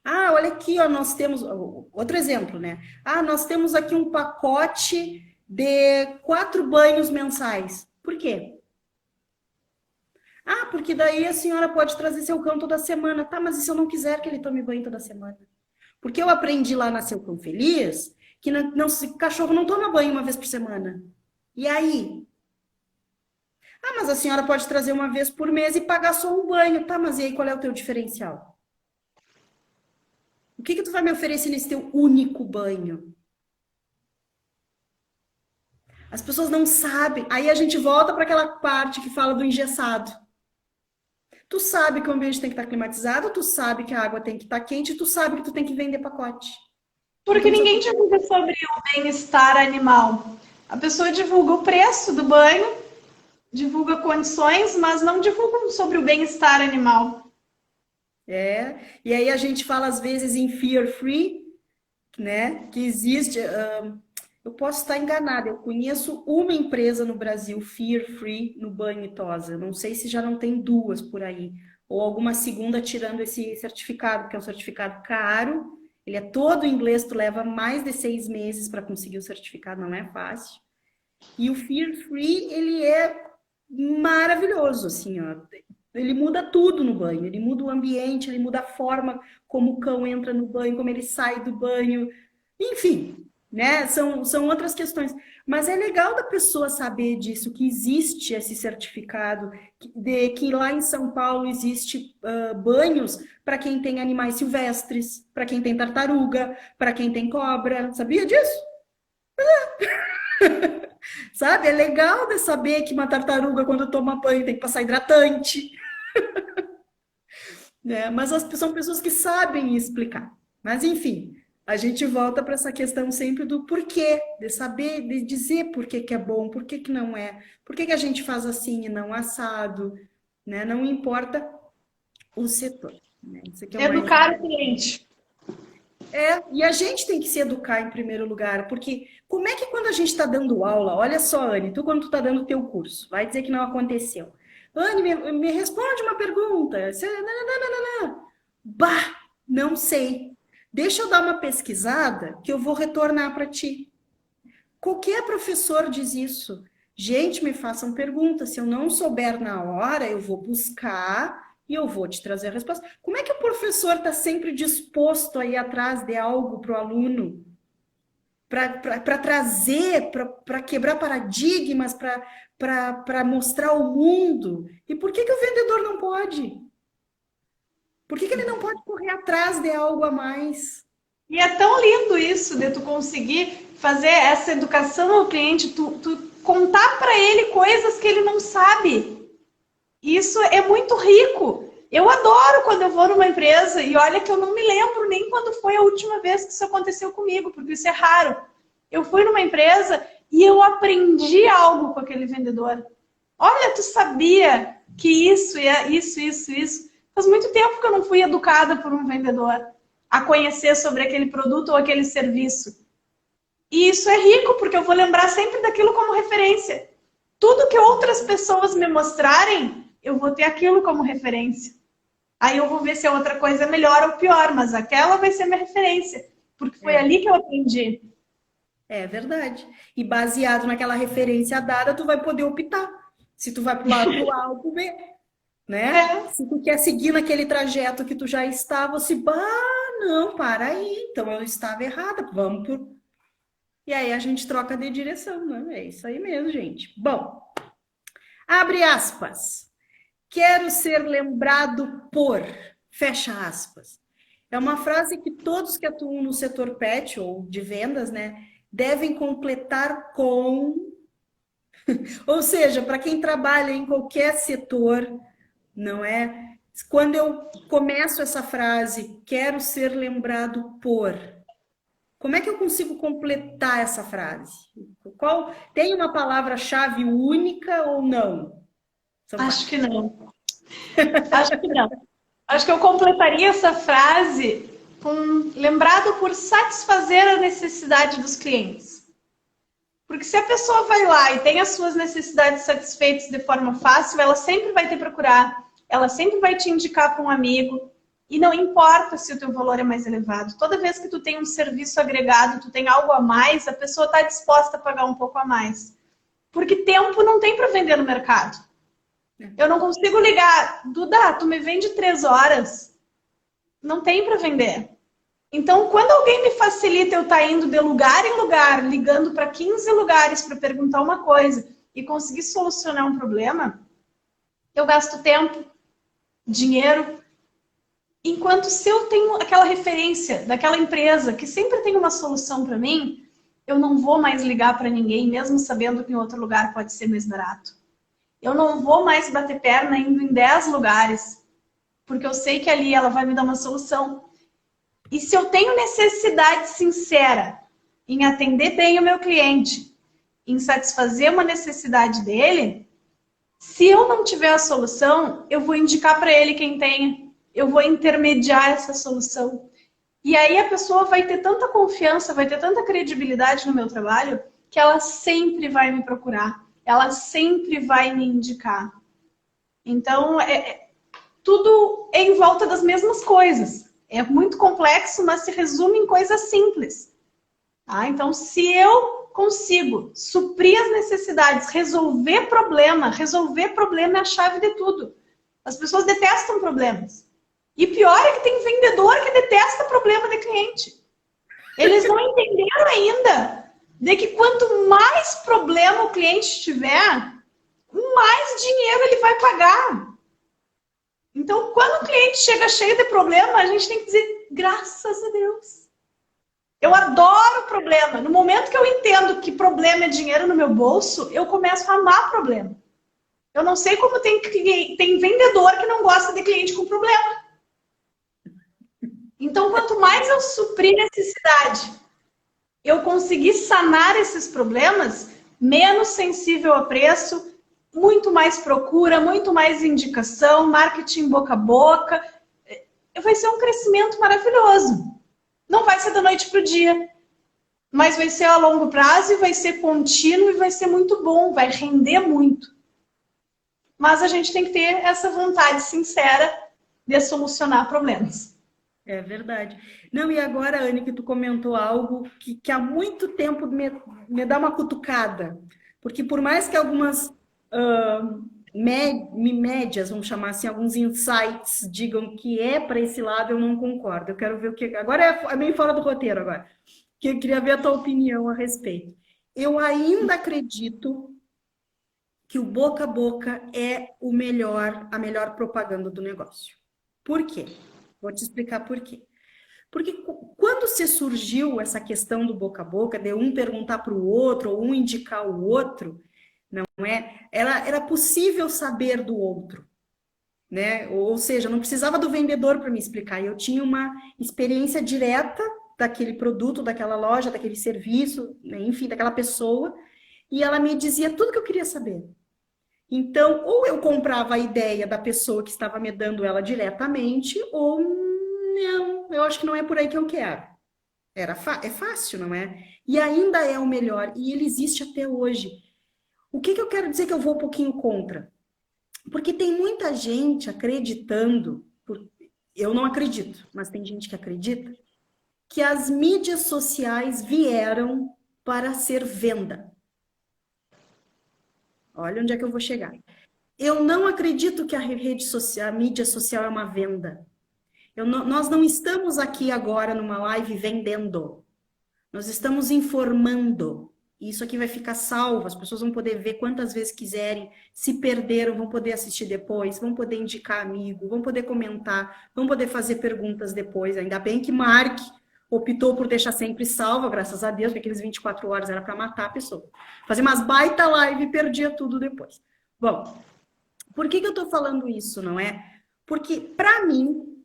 Ah, olha aqui, ó, nós temos outro exemplo, né? Ah, nós temos aqui um pacote de 4 banhos mensais. Por quê? Ah, porque daí a senhora pode trazer seu cão toda semana. Tá, mas e se eu não quiser que ele tome banho toda semana? Porque eu aprendi lá na Seu Cão Feliz que cachorro não toma banho uma vez por semana. E aí? Ah, mas a senhora pode trazer uma vez por mês e pagar só um banho. Tá, mas e aí qual é o teu diferencial? O que tu vai me oferecer nesse teu único banho? As pessoas não sabem. Aí a gente volta para aquela parte que fala do engessado. Tu sabe que o ambiente tem que estar climatizado, tu sabe que a água tem que estar quente, tu sabe que tu tem que vender pacote. Porque ninguém divulga sobre o bem-estar animal. A pessoa divulga o preço do banho, divulga condições, mas não divulga sobre o bem-estar animal. E aí a gente fala às vezes em fear free, né? Que existe. Eu posso estar enganada, eu conheço uma empresa no Brasil, fear free, no banho e tosa. Não sei se já não tem 2 por aí, ou alguma segunda tirando esse certificado, que é um certificado caro. Ele é todo em inglês, tu leva mais de 6 meses para conseguir o certificado, não é fácil. E o fear free, ele é maravilhoso, assim, ó. Ele muda tudo no banho, ele muda o ambiente, ele muda a forma como o cão entra no banho, como ele sai do banho, enfim, né? São outras questões. Mas é legal da pessoa saber disso, que existe esse certificado, de que lá em São Paulo existe banhos para quem tem animais silvestres, para quem tem tartaruga, para quem tem cobra. Sabia disso? Sabe? É legal de saber que uma tartaruga, quando toma banho, tem que passar hidratante. Né? Mas são pessoas que sabem explicar. Mas, enfim, A gente volta para essa questão sempre do porquê, de saber, de dizer por que que é bom, por que que não é, por que que a gente faz assim e não assado, né? Não importa o setor, né? Isso aqui é o mais... Educar o cliente. E a gente tem que se educar em primeiro lugar, porque como é que quando a gente está dando aula, olha só, Anne, tu quando tu está dando o teu curso, vai dizer que não aconteceu. Anne, me responde uma pergunta. Não. Bah, não sei. Deixa eu dar uma pesquisada que eu vou retornar para ti. Qualquer professor diz isso. Gente, me façam perguntas. Se eu não souber na hora, eu vou buscar e eu vou te trazer a resposta. Como é que o professor está sempre disposto a ir atrás de algo para o aluno? Para trazer, para quebrar paradigmas, para mostrar o mundo. E por que que o vendedor não pode? Por que que ele não pode correr atrás de algo a mais? E é tão lindo isso de tu conseguir fazer essa educação ao cliente, tu contar para ele coisas que ele não sabe. Isso é muito rico. Eu adoro quando eu vou numa empresa e olha que eu não me lembro nem quando foi a última vez que isso aconteceu comigo, porque isso é raro. Eu fui numa empresa e eu aprendi algo com aquele vendedor. Olha, tu sabia que isso é isso. Faz muito tempo que eu não fui educada por um vendedor a conhecer sobre aquele produto ou aquele serviço. E isso é rico, porque eu vou lembrar sempre daquilo como referência. Tudo que outras pessoas me mostrarem, eu vou ter aquilo como referência. Aí eu vou ver se a outra coisa é melhor ou pior, mas aquela vai ser minha referência, porque foi ali que eu aprendi. É verdade. E baseado naquela referência dada, tu vai poder optar. Se tu vai pro lado A ou pro B, né? Se tu quer seguir naquele trajeto que tu já está, você, não, para aí. Então eu estava errada, vamos por... E aí a gente troca de direção, né? É isso aí mesmo, gente. Bom, abre aspas. Quero ser lembrado por, fecha aspas. É uma frase que todos que atuam no setor pet ou de vendas, né, devem completar com... Ou seja, para quem trabalha em qualquer setor, não é? Quando eu começo essa frase, quero ser lembrado por... Como é que eu consigo completar essa frase? Tem uma palavra-chave única ou não? Acho que não. Acho que não. Acho que eu completaria essa frase com lembrado por satisfazer a necessidade dos clientes. Porque se a pessoa vai lá e tem as suas necessidades satisfeitas de forma fácil, ela sempre vai te procurar, ela sempre vai te indicar para um amigo. E não importa se o teu valor é mais elevado. Toda vez que tu tem um serviço agregado, tu tem algo a mais, a pessoa está disposta a pagar um pouco a mais. Porque tempo não tem para vender no mercado. Eu não consigo ligar, Duda, tu me vende 3 horas. Não tem para vender. Então, quando alguém me facilita eu estar indo de lugar em lugar, ligando para 15 lugares para perguntar uma coisa e conseguir solucionar um problema, eu gasto tempo, dinheiro. Enquanto se eu tenho aquela referência daquela empresa que sempre tem uma solução para mim, eu não vou mais ligar para ninguém, mesmo sabendo que em outro lugar pode ser mais barato. Eu não vou mais bater perna indo em 10 lugares, porque eu sei que ali ela vai me dar uma solução. E se eu tenho necessidade sincera em atender bem o meu cliente, em satisfazer uma necessidade dele, se eu não tiver a solução, eu vou indicar para ele quem tenha. Eu vou intermediar essa solução. E aí a pessoa vai ter tanta confiança, vai ter tanta credibilidade no meu trabalho, que ela sempre vai me procurar. Ela sempre vai me indicar. Então, tudo é em volta das mesmas coisas. É muito complexo, mas se resume em coisas simples. Tá? Então, se eu consigo suprir as necessidades, resolver problema é a chave de tudo. As pessoas detestam problemas. E pior é que tem vendedor que detesta problema de cliente. Eles não entenderam ainda de que quanto mais problema o cliente tiver, mais dinheiro ele vai pagar. Então, quando o cliente chega cheio de problema, a gente tem que dizer, graças a Deus. Eu adoro problema. No momento que eu entendo que problema é dinheiro no meu bolso, eu começo a amar problema. Eu não sei como tem vendedor que não gosta de cliente com problema. Então, quanto mais eu suprir necessidade, eu conseguir sanar esses problemas, menos sensível a preço, muito mais procura, muito mais indicação, marketing boca a boca. Vai ser um crescimento maravilhoso. Não vai ser da noite para o dia, mas vai ser a longo prazo e vai ser contínuo e vai ser muito bom, vai render muito. Mas a gente tem que ter essa vontade sincera de solucionar problemas. É verdade. Não, e agora, Anne, que tu comentou algo que há muito tempo me dá uma cutucada. Porque por mais que algumas médias, vamos chamar assim, alguns insights digam que é para esse lado, eu não concordo. Eu quero ver o que... Agora é meio fora do roteiro agora. Que eu queria ver a tua opinião a respeito. Eu ainda acredito que o boca a boca é a melhor propaganda do negócio. Por quê? Vou te explicar por quê. Porque quando se surgiu essa questão do boca a boca, de um perguntar para o outro, ou um indicar o outro, não é? Era possível saber do outro, né? Ou seja, não precisava do vendedor para me explicar. Eu tinha uma experiência direta daquele produto, daquela loja, daquele serviço, né? Enfim, daquela pessoa, e ela me dizia tudo que eu queria saber. Então, ou eu comprava a ideia da pessoa que estava me dando ela diretamente, ou não, eu acho que não é por aí que eu quero. É fácil, não é? E ainda é o melhor, e ele existe até hoje. O que eu quero dizer que eu vou um pouquinho contra? Porque tem muita gente acreditando, eu não acredito, mas tem gente que acredita, que as mídias sociais vieram para ser venda. Olha onde é que eu vou chegar. Eu não acredito que a rede social, a mídia social é uma venda. Nós não estamos aqui agora numa live vendendo. Nós estamos informando. Isso aqui vai ficar salvo. As pessoas vão poder ver quantas vezes quiserem. Se perderam, vão poder assistir depois. Vão poder indicar amigo. Vão poder comentar. Vão poder fazer perguntas depois. Ainda bem que Mark optou por deixar sempre salva, graças a Deus, porque aqueles 24 horas era para matar a pessoa. Fazer umas baita live e perdia tudo depois. Bom, por que eu estou falando isso, não é? Porque, para mim,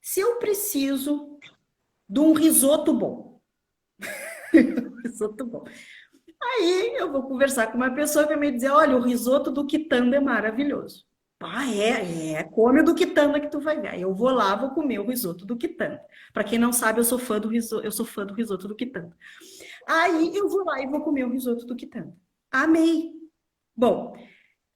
se eu preciso de um risoto bom, risoto bom, aí eu vou conversar com uma pessoa que vai me dizer, olha, o risoto do Quitanda é maravilhoso. Ah, come o do Quitanda que tu vai ver. Aí eu vou lá, vou comer o risoto do Quitanda. Para quem não sabe, eu sou fã do risoto do Quitanda. Aí eu vou lá e vou comer o risoto do Quitanda. Amei. Bom,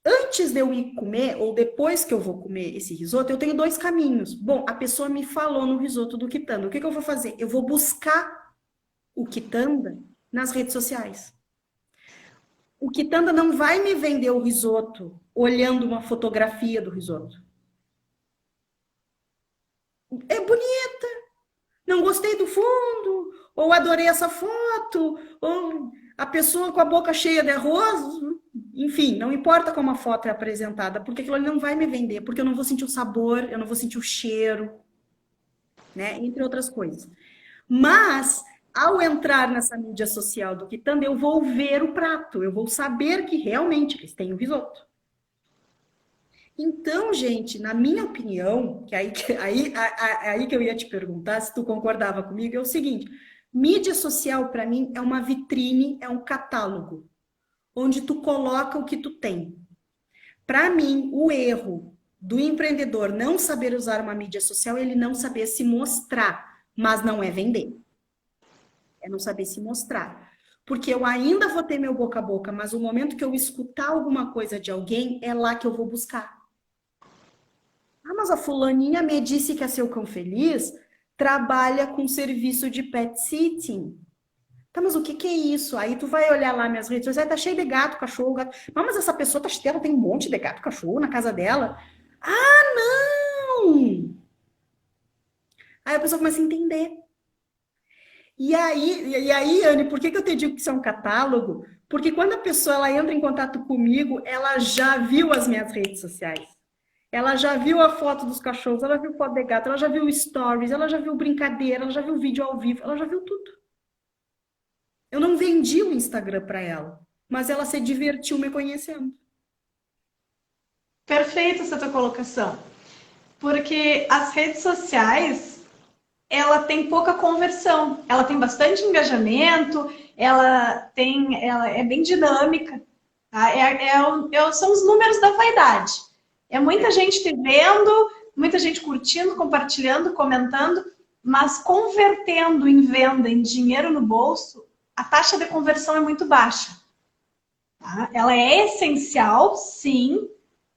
antes de eu ir comer, ou depois que eu vou comer esse risoto, eu tenho dois caminhos. Bom, a pessoa me falou no risoto do Quitanda. O que eu vou fazer? Eu vou buscar o Quitanda nas redes sociais. O Quitanda não vai me vender o risoto olhando uma fotografia do risoto. É bonita, não gostei do fundo, ou adorei essa foto, ou a pessoa com a boca cheia de arroz. Enfim, não importa como a foto é apresentada, porque aquilo ali não vai me vender, porque eu não vou sentir o sabor, eu não vou sentir o cheiro, né? Entre outras coisas. Mas, ao entrar nessa mídia social do Quitanda, eu vou ver o prato, eu vou saber que realmente eles têm o risoto. Então, gente, na minha opinião, aí que eu ia te perguntar se tu concordava comigo, é o seguinte: mídia social, para mim, é uma vitrine, é um catálogo, onde tu coloca o que tu tem. Para mim, o erro do empreendedor não saber usar uma mídia social é ele não saber se mostrar, mas não é vender. É não saber se mostrar. Porque eu ainda vou ter meu boca a boca, mas o momento que eu escutar alguma coisa de alguém, é lá que eu vou buscar. Ah, mas a fulaninha me disse que a Seu Cão Feliz trabalha com serviço de pet sitting. Tá, mas o que é isso? Aí tu vai olhar lá minhas redes sociais, tá cheio de gato, cachorro, gato. Mas essa pessoa ela tem um monte de gato, cachorro na casa dela. Ah, não! Aí a pessoa começa a entender. E aí, Anne, por que eu te digo que isso é um catálogo? Porque quando a pessoa ela entra em contato comigo, ela já viu as minhas redes sociais. Ela já viu a foto dos cachorros, ela viu foto de gato, ela já viu stories, ela já viu brincadeira, ela já viu vídeo ao vivo, ela já viu tudo. Eu não vendi o Instagram para ela, mas ela se divertiu me conhecendo. Perfeita essa tua colocação. Porque as redes sociais, ela tem pouca conversão. Ela tem bastante engajamento, ela é bem dinâmica. Tá? São os números da vaidade. É muita gente te vendo, muita gente curtindo, compartilhando, comentando, mas convertendo em venda, em dinheiro no bolso, a taxa de conversão é muito baixa. Tá? Ela é essencial, sim,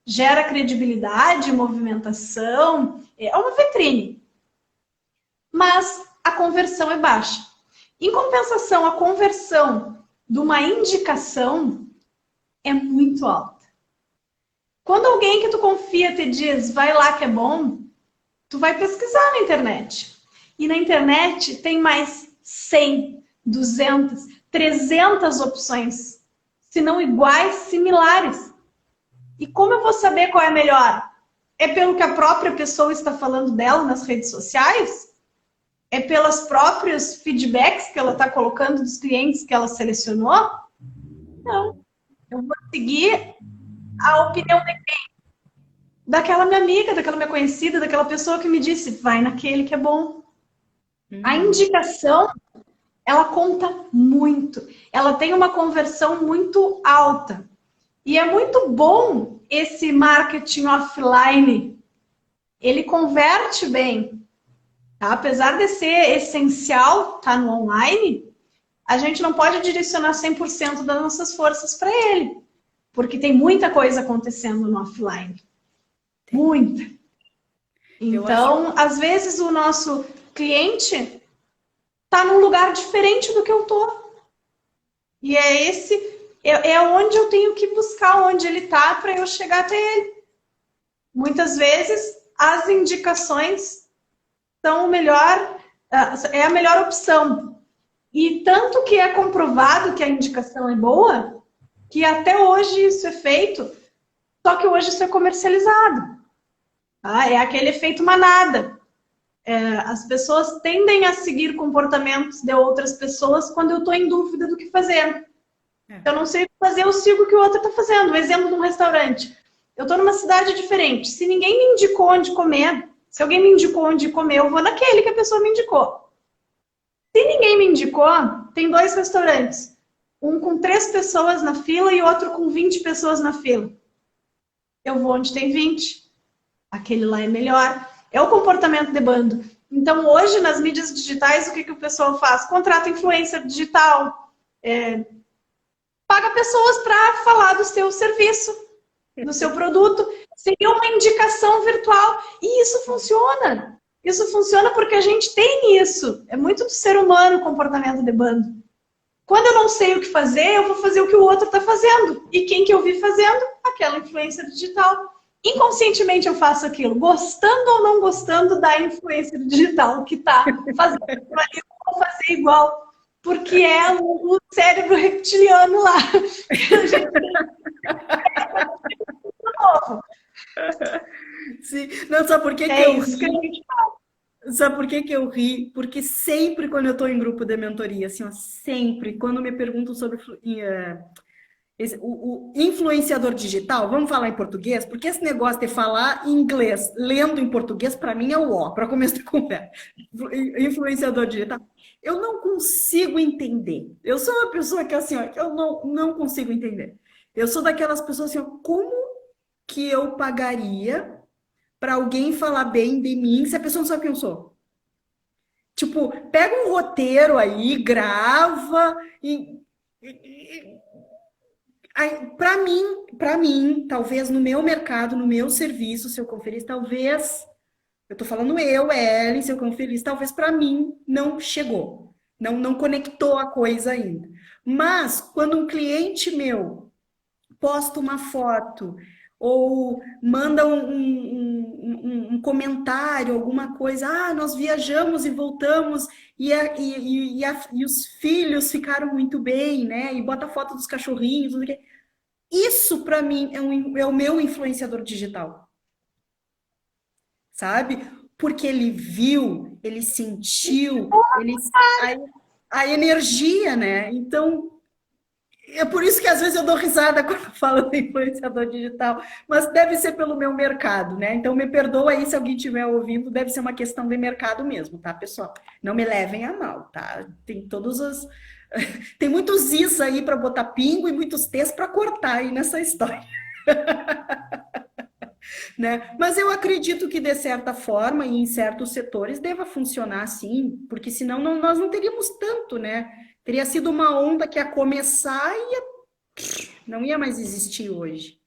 gera credibilidade, movimentação, é uma vitrine. Mas a conversão é baixa. Em compensação, a conversão de uma indicação é muito alta. Quando alguém que tu confia te diz, vai lá que é bom, tu vai pesquisar na internet. E na internet tem mais 100, 200, 300 opções, se não iguais, similares. E como eu vou saber qual é a melhor? É pelo que a própria pessoa está falando dela nas redes sociais? É pelos próprios feedbacks que ela está colocando dos clientes que ela selecionou? Não. Eu vou seguir a opinião de quem? Daquela minha amiga, daquela minha conhecida, daquela pessoa que me disse, vai naquele que é bom. A indicação, ela conta muito. Ela tem uma conversão muito alta. E é muito bom esse marketing offline. Ele converte bem. Tá? Apesar de ser essencial estar no online, a gente não pode direcionar 100% das nossas forças para ele. Porque tem muita coisa acontecendo no offline. Muita. Então, às vezes o nosso cliente está num lugar diferente do que eu tô. E é onde eu tenho que buscar onde ele está para eu chegar até ele. Muitas vezes as indicações são é a melhor opção. E tanto que é comprovado que a indicação é boa, que até hoje isso é feito, só que hoje isso é comercializado. Tá? É aquele efeito manada. As pessoas tendem a seguir comportamentos de outras pessoas quando eu estou em dúvida do que fazer. Eu não sei o que fazer, eu sigo o que o outro está fazendo. Um exemplo de um restaurante. Eu estou numa cidade diferente. Se ninguém me indicou onde comer, se alguém me indicou onde comer, eu vou naquele que a pessoa me indicou. Se ninguém me indicou, tem 2 restaurantes. Um com 3 pessoas na fila e outro com 20 pessoas na fila. Eu vou onde tem 20. Aquele lá é melhor. É o comportamento de bando. Então, hoje, nas mídias digitais, o que o pessoal faz? Contrata influencer digital. Paga pessoas para falar do seu serviço, do seu produto. Seria uma indicação virtual. E isso funciona. Isso funciona porque a gente tem isso. É muito do ser humano o comportamento de bando. Quando eu não sei o que fazer, eu vou fazer o que o outro está fazendo. E quem que eu vi fazendo? Aquela influencer digital. Inconscientemente eu faço aquilo, gostando ou não gostando da influência digital que está fazendo aquilo ali, eu vou fazer igual, porque é o cérebro reptiliano lá. A gente novo. Sim. Não, sabe por que eu ri? Sabe por que eu ri? Porque sempre quando eu estou em grupo de mentoria, assim, ó, sempre, quando me perguntam sobre o influenciador digital, vamos falar em português, porque esse negócio de falar em inglês, lendo em português, para mim é o ó, para começar a conversa. Influenciador digital, eu não consigo entender. Eu sou uma pessoa que, assim, ó, eu não consigo entender. Eu sou daquelas pessoas assim, ó, como que eu pagaria para alguém falar bem de mim se a pessoa não sabe quem eu sou? Tipo, pega um roteiro aí, grava e para mim, talvez no meu mercado, no meu serviço, se eu conferisse, talvez, eu tô falando Ellen, se eu conferisse, talvez para mim não chegou, não conectou a coisa ainda. Mas quando um cliente meu posta uma foto ou manda um comentário, alguma coisa, nós viajamos e voltamos e os filhos ficaram muito bem, né? E bota foto dos cachorrinhos, tudo que. Isso para mim é o meu influenciador digital, sabe? Porque ele viu, ele sentiu, a energia, né? Então É por isso que às vezes eu dou risada quando falo do influenciador digital, mas deve ser pelo meu mercado, né? Então me perdoa aí se alguém estiver ouvindo, deve ser uma questão de mercado mesmo, tá, pessoal? Não me levem a mal, tá? Tem todos os. Tem muitos is aí para botar pingo e muitos t's para cortar aí nessa história, né? Mas eu acredito que de certa forma e em certos setores deva funcionar assim, porque senão nós não teríamos tanto, né? Teria sido uma onda que ia começar e não ia mais existir hoje,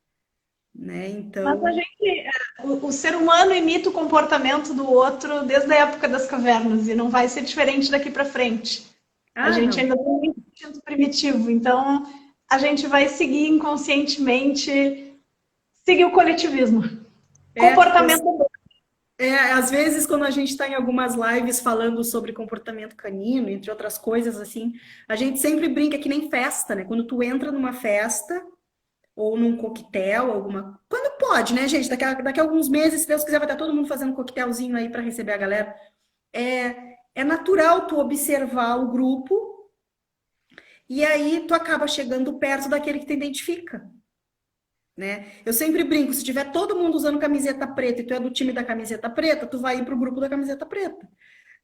né? Mas a Então, gente, o ser humano imita o comportamento do outro desde a época das cavernas e não vai ser diferente daqui para frente. A gente não. ainda tem um instinto primitivo, então a gente vai seguir inconscientemente, seguir o coletivismo. É, eu, Comportamento. às vezes, quando a gente está em algumas lives falando sobre comportamento canino, entre outras coisas assim, a gente sempre brinca que nem festa, né? Quando tu entra numa festa ou num coquetel, alguma. Quando pode, né, gente? Daqui a alguns meses, se Deus quiser, vai estar todo mundo fazendo um coquetelzinho aí para receber a galera. É natural tu observar o grupo e aí tu acaba chegando perto daquele que te identifica, né? Eu sempre brinco, se tiver todo mundo usando camiseta preta e tu é do time da camiseta preta, tu vai ir pro grupo da camiseta preta.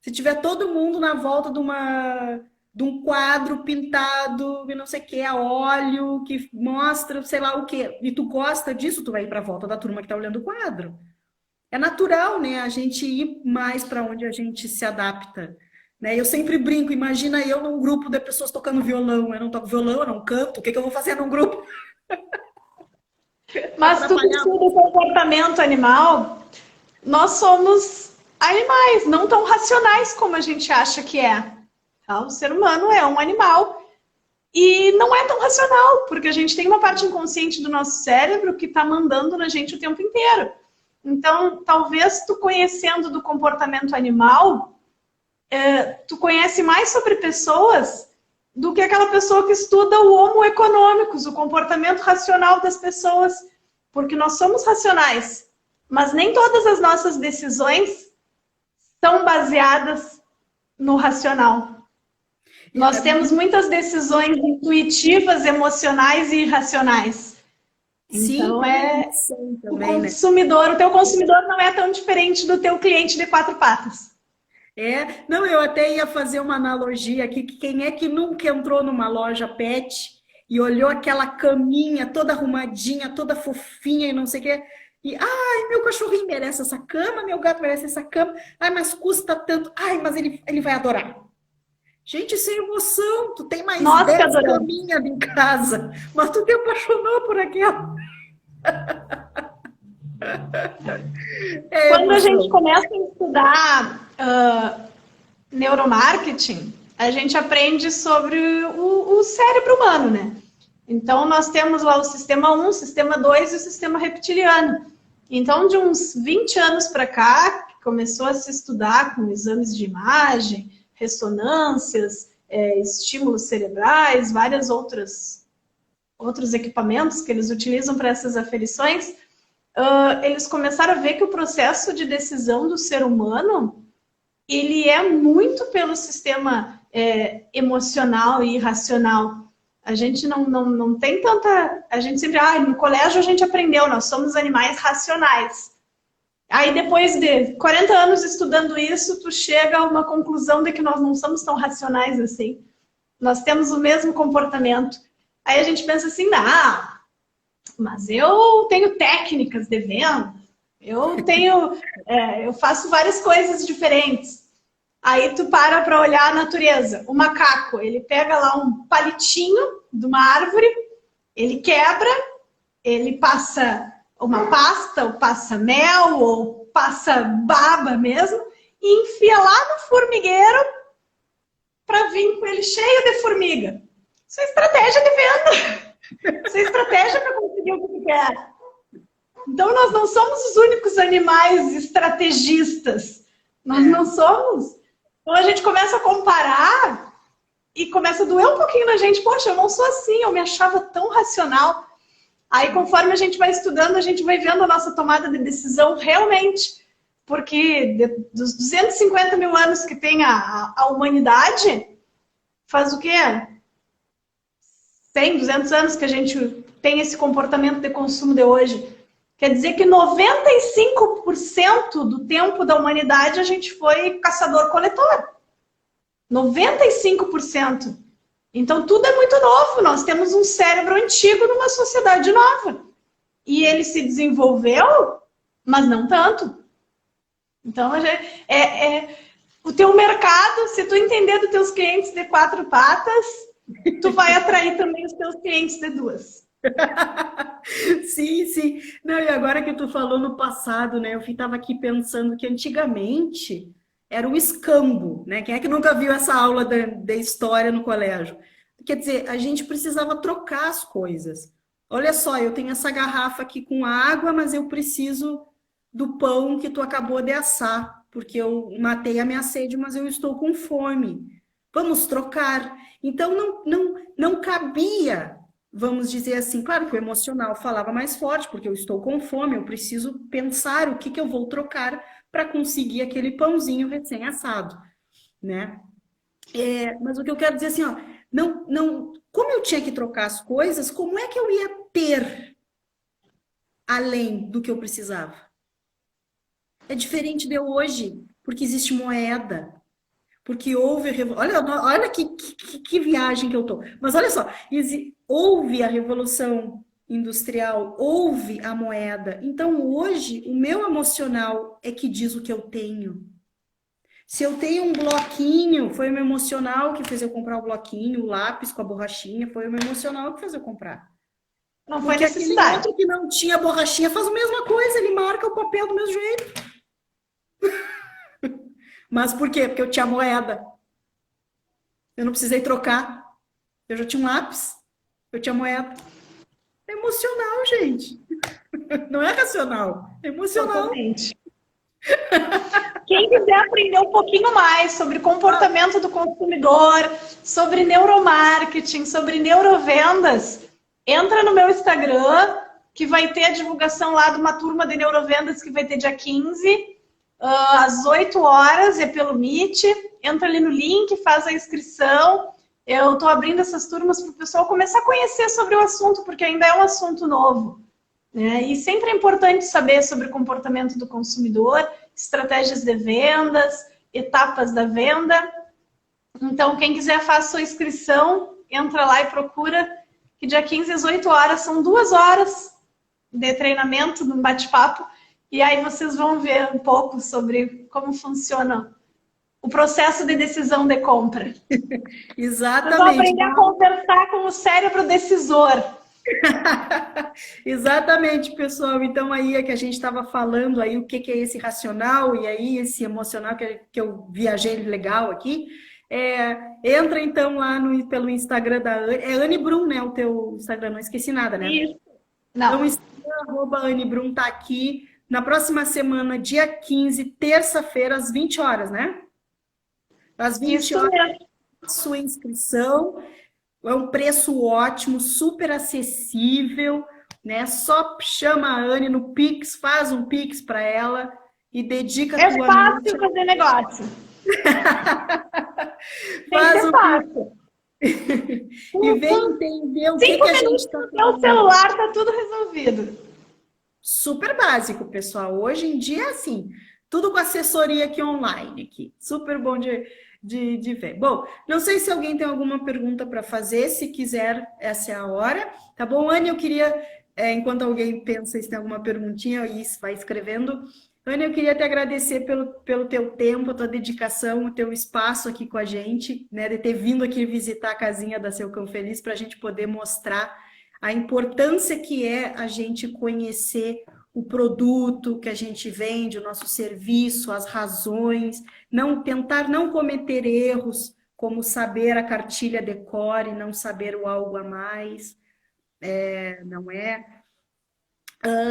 Se tiver todo mundo na volta de um quadro pintado, e não sei o que, a óleo, que mostra sei lá o que, e tu gosta disso, tu vai ir para a volta da turma que tá olhando o quadro. É natural, né, a gente ir mais para onde a gente se adapta. Né? Eu sempre brinco, imagina eu num grupo de pessoas tocando violão, eu não toco violão, eu não canto, o que eu vou fazer num grupo? Mas tu que Atrapalhar. estuda o comportamento animal, nós somos animais, não tão racionais como a gente acha que é. Tá? O ser humano é um animal e não é tão racional, porque a gente tem uma parte inconsciente do nosso cérebro que está mandando na gente o tempo inteiro. Então, talvez tu conhecendo do comportamento animal, tu conhece mais sobre pessoas do que aquela pessoa que estuda o homo econômicos, o comportamento racional das pessoas, porque nós somos racionais, mas nem todas as nossas decisões são baseadas no racional. Nós temos muitas decisões intuitivas, emocionais e irracionais. Sim, Então, como emoção o também, né? consumidor, o teu consumidor não é tão diferente do teu cliente de quatro patas. Não, eu até ia fazer uma analogia aqui, que quem é que nunca entrou numa loja pet e olhou aquela caminha toda arrumadinha, toda fofinha e não sei o quê, e, ai, meu cachorrinho merece essa cama, meu gato merece essa cama, ai, mas custa tanto, ai, mas ele vai adorar. Gente, sem emoção, tu tem mais Nós que 10 adoramos. caminhas em casa, mas tu te apaixonou por aquela. É Quando a gente emoção. começa a estudar neuromarketing, a gente aprende sobre o cérebro humano, né? Então, nós temos lá o sistema 1, o sistema 2 e o sistema reptiliano. Então, de uns 20 anos para cá, começou a se estudar com exames de imagem, ressonâncias, estímulos cerebrais, vários outros equipamentos que eles utilizam para essas aferições. Eles começaram a ver que o processo de decisão do ser humano ele é muito pelo sistema emocional e racional. A gente não tem tanta... A gente sempre... no colégio a gente aprendeu, nós somos animais racionais. Aí depois de 40 anos estudando isso, tu chega a uma conclusão de que nós não somos tão racionais assim. Nós temos o mesmo comportamento. Aí a gente pensa assim, não, mas eu tenho técnicas de venda, eu faço várias coisas diferentes. Aí tu para olhar a natureza. O macaco, ele pega lá um palitinho de uma árvore, ele quebra, ele passa uma pasta, ou passa mel, ou passa baba mesmo, e enfia lá no formigueiro para vir com ele cheio de formiga. Isso é estratégia de venda. Isso é estratégia para conseguir o que quer. Então, nós não somos os únicos animais estrategistas. Nós não somos. Então, a gente começa a comparar e começa a doer um pouquinho na gente. Poxa, eu não sou assim, eu me achava tão racional. Aí, conforme a gente vai estudando, a gente vai vendo a nossa tomada de decisão realmente. Porque dos 250 mil anos que tem a humanidade, faz o quê? 100, 200 anos que a gente tem esse comportamento de consumo de hoje. Quer dizer que 95% do tempo da humanidade a gente foi caçador-coletor. 95%. Então tudo é muito novo. Nós temos um cérebro antigo numa sociedade nova. E ele se desenvolveu, mas não tanto. Então, o teu mercado, se tu entender dos teus clientes de 4 patas, tu vai atrair também os teus clientes de 2. Sim, sim. Não, e agora que tu falou no passado, né? Eu estava aqui pensando que antigamente era o escambo, né? Quem é que nunca viu essa aula de história no colégio? Quer dizer, a gente precisava trocar as coisas. Olha só, eu tenho essa garrafa aqui com água, mas eu preciso do pão que tu acabou de assar, porque eu matei a minha sede, mas eu estou com fome. Vamos trocar. Então não cabia, vamos dizer assim, claro que o emocional falava mais forte, porque eu estou com fome, eu preciso pensar o que eu vou trocar para conseguir aquele pãozinho recém-assado, né? Mas o que eu quero dizer assim, ó, como eu tinha que trocar as coisas, como é que eu ia ter além do que eu precisava? É diferente de hoje, porque existe moeda, porque houve a revolução. Olha que viagem que eu tô. Mas olha só, houve a revolução industrial, houve a moeda. Então hoje o meu emocional é que diz o que eu tenho. Se eu tenho um bloquinho, foi o meu emocional que fez eu comprar o bloquinho, o lápis com a borrachinha, foi o meu emocional que fez eu comprar. Não foi Porque necessidade. aquele outro que não tinha borrachinha faz a mesma coisa, ele marca o papel do mesmo jeito. Mas por quê? Porque eu tinha moeda. Eu não precisei trocar. Eu já tinha um lápis. Eu tinha moeda. É emocional, gente. Não é racional. É emocional. Totalmente. Quem quiser aprender um pouquinho mais sobre comportamento do consumidor, sobre neuromarketing, sobre neurovendas, entra no meu Instagram, que vai ter a divulgação lá de uma turma de neurovendas que vai ter dia 15, às 8 horas, é pelo Meet. Entra ali no link, faz a inscrição. Eu estou abrindo essas turmas para o pessoal começar a conhecer sobre o assunto, porque ainda é um assunto novo, né? E sempre é importante saber sobre o comportamento do consumidor, estratégias de vendas, etapas da venda. Então, quem quiser faça sua inscrição, entra lá e procura, que dia 15 às 8 horas, são 2 horas de treinamento, de um bate-papo, e aí vocês vão ver um pouco sobre como funciona o processo de decisão de compra. Exatamente. Vocês vão aprender a conversar com o cérebro decisor. Exatamente, pessoal. Então aí é que a gente estava falando aí o que é esse racional e aí esse emocional que eu viajei legal aqui. Entra então lá pelo Instagram da Anne. É Anne Brum, né? O teu Instagram, não esqueci nada, né? Isso. Não. Então, o Instagram, @Anne Brum, tá aqui. Na próxima semana, dia 15, terça-feira, às 20 horas, né? Às 20 horas, sua inscrição. É um preço ótimo, super acessível, né? Só chama a Anne no Pix, faz um Pix para ela e dedica a tua noite. É fácil fazer negócio. Faz um fácil. E vem entender o que a gente está falando. No celular tá tudo resolvido. Super básico, pessoal. Hoje em dia, assim, tudo com assessoria aqui online. Aqui. Super bom de ver. Bom, não sei se alguém tem alguma pergunta para fazer. Se quiser, essa é a hora. Tá bom, Anne? Eu queria, enquanto alguém pensa se tem alguma perguntinha, isso vai escrevendo. Anne, eu queria te agradecer pelo teu tempo, a tua dedicação, o teu espaço aqui com a gente, né? De ter vindo aqui visitar a casinha da Seu Cão Feliz para a gente poder mostrar a importância que é a gente conhecer o produto que a gente vende, o nosso serviço, as razões, tentar não cometer erros, como saber a cartilha decore, não saber o algo a mais, não é?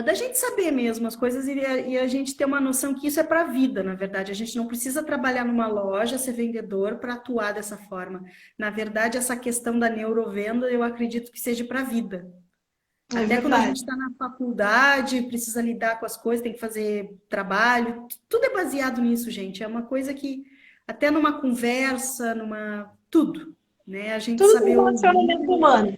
Da gente saber mesmo as coisas e a gente ter uma noção que isso é para a vida, na verdade. A gente não precisa trabalhar numa loja, ser vendedor para atuar dessa forma. Na verdade, essa questão da neurovenda, eu acredito que seja para a vida. Até quando a gente está na faculdade, precisa lidar com as coisas, tem que fazer trabalho, tudo é baseado nisso, gente. É uma coisa que, até numa conversa, tudo, né? A gente tudo saber relacionamento humano.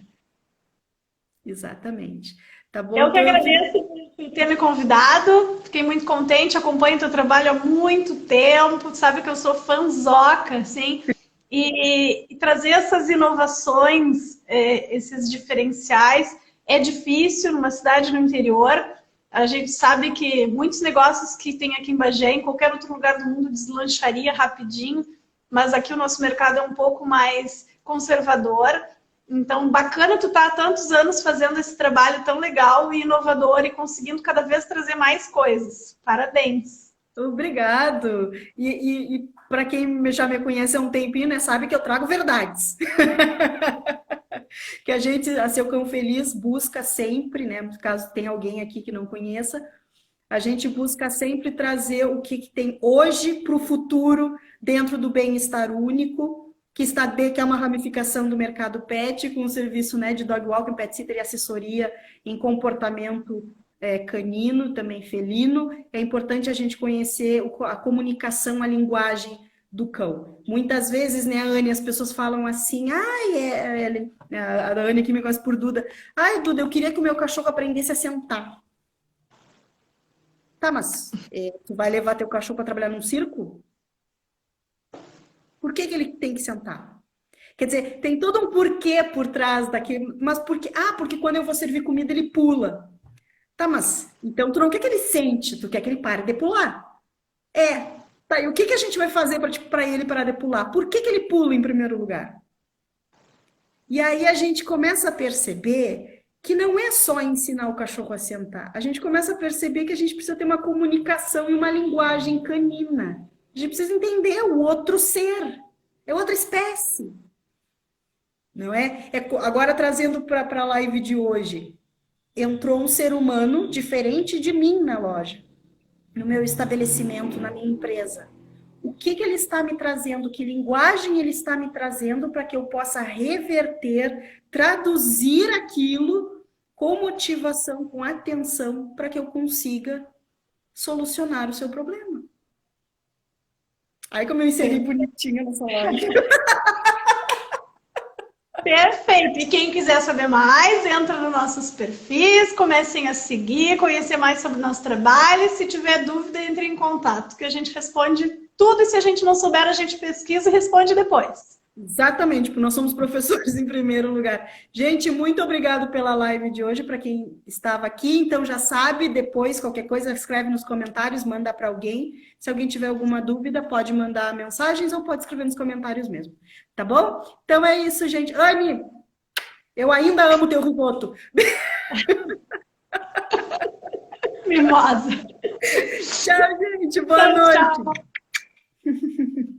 Exatamente. Tá bom? Eu que Então, agradeço por ter me convidado, fiquei muito contente, acompanho teu trabalho há muito tempo, sabe que eu sou fanzoca, assim, e trazer essas inovações, esses diferenciais, é difícil numa cidade no interior. A gente sabe que muitos negócios que tem aqui em Bagé, em qualquer outro lugar do mundo, deslancharia rapidinho, mas aqui o nosso mercado é um pouco mais conservador. Então, bacana tu estar há tantos anos fazendo esse trabalho tão legal e inovador e conseguindo cada vez trazer mais coisas. Parabéns! obrigado. E para quem já me conhece há um tempinho, né, sabe que eu trago verdades. Que a gente, a Seu Cão Feliz, busca sempre, né? Caso tenha alguém aqui que não conheça, a gente busca sempre trazer o que tem hoje para o futuro dentro do bem-estar único, que é uma ramificação do mercado pet, com o serviço, né, de dog walking, pet sitter e assessoria em comportamento canino, também felino. É importante a gente conhecer a comunicação, a linguagem do cão. Muitas vezes, né, Anne, as pessoas falam assim, ai, a Anne que me conhece por Duda, ai, Duda, eu queria que o meu cachorro aprendesse a sentar. Tá, mas tu vai levar teu cachorro para trabalhar num circo? Por que que ele tem que sentar? Quer dizer, tem todo um porquê por trás daquilo, mas porque, porque quando eu vou servir comida ele pula. Tá, mas então tu não quer que ele sente, tu quer que ele pare de pular. Tá, e o que que a gente vai fazer para ele parar de pular? Por que que ele pula em primeiro lugar? E aí a gente começa a perceber que não é só ensinar o cachorro a sentar. A gente começa a perceber que a gente precisa ter uma comunicação e uma linguagem canina. A gente precisa entender o outro ser, é outra espécie. Não é? Agora trazendo para a live de hoje, entrou um ser humano diferente de mim na loja, no meu estabelecimento, na minha empresa. O que que ele está me trazendo? Que linguagem ele está me trazendo para que eu possa reverter, traduzir aquilo com motivação, com atenção, para que eu consiga solucionar o seu problema. Aí como eu inseri bonitinha nessa live. Perfeito! E quem quiser saber mais, entra nos nossos perfis, comecem a seguir, conhecer mais sobre o nosso trabalho. Se tiver dúvida, entre em contato, que a gente responde tudo e se a gente não souber, a gente pesquisa e responde depois. Exatamente, porque nós somos professores em primeiro lugar. Gente, muito obrigado pela live de hoje, para quem estava aqui. Então já sabe, depois qualquer coisa escreve nos comentários, manda para alguém. Se alguém tiver alguma dúvida, pode mandar mensagens ou pode escrever nos comentários mesmo. Tá bom? Então é isso, gente. Anne, eu ainda amo teu risoto. Mimosa. Tchau, gente. Boa noite. Tchau.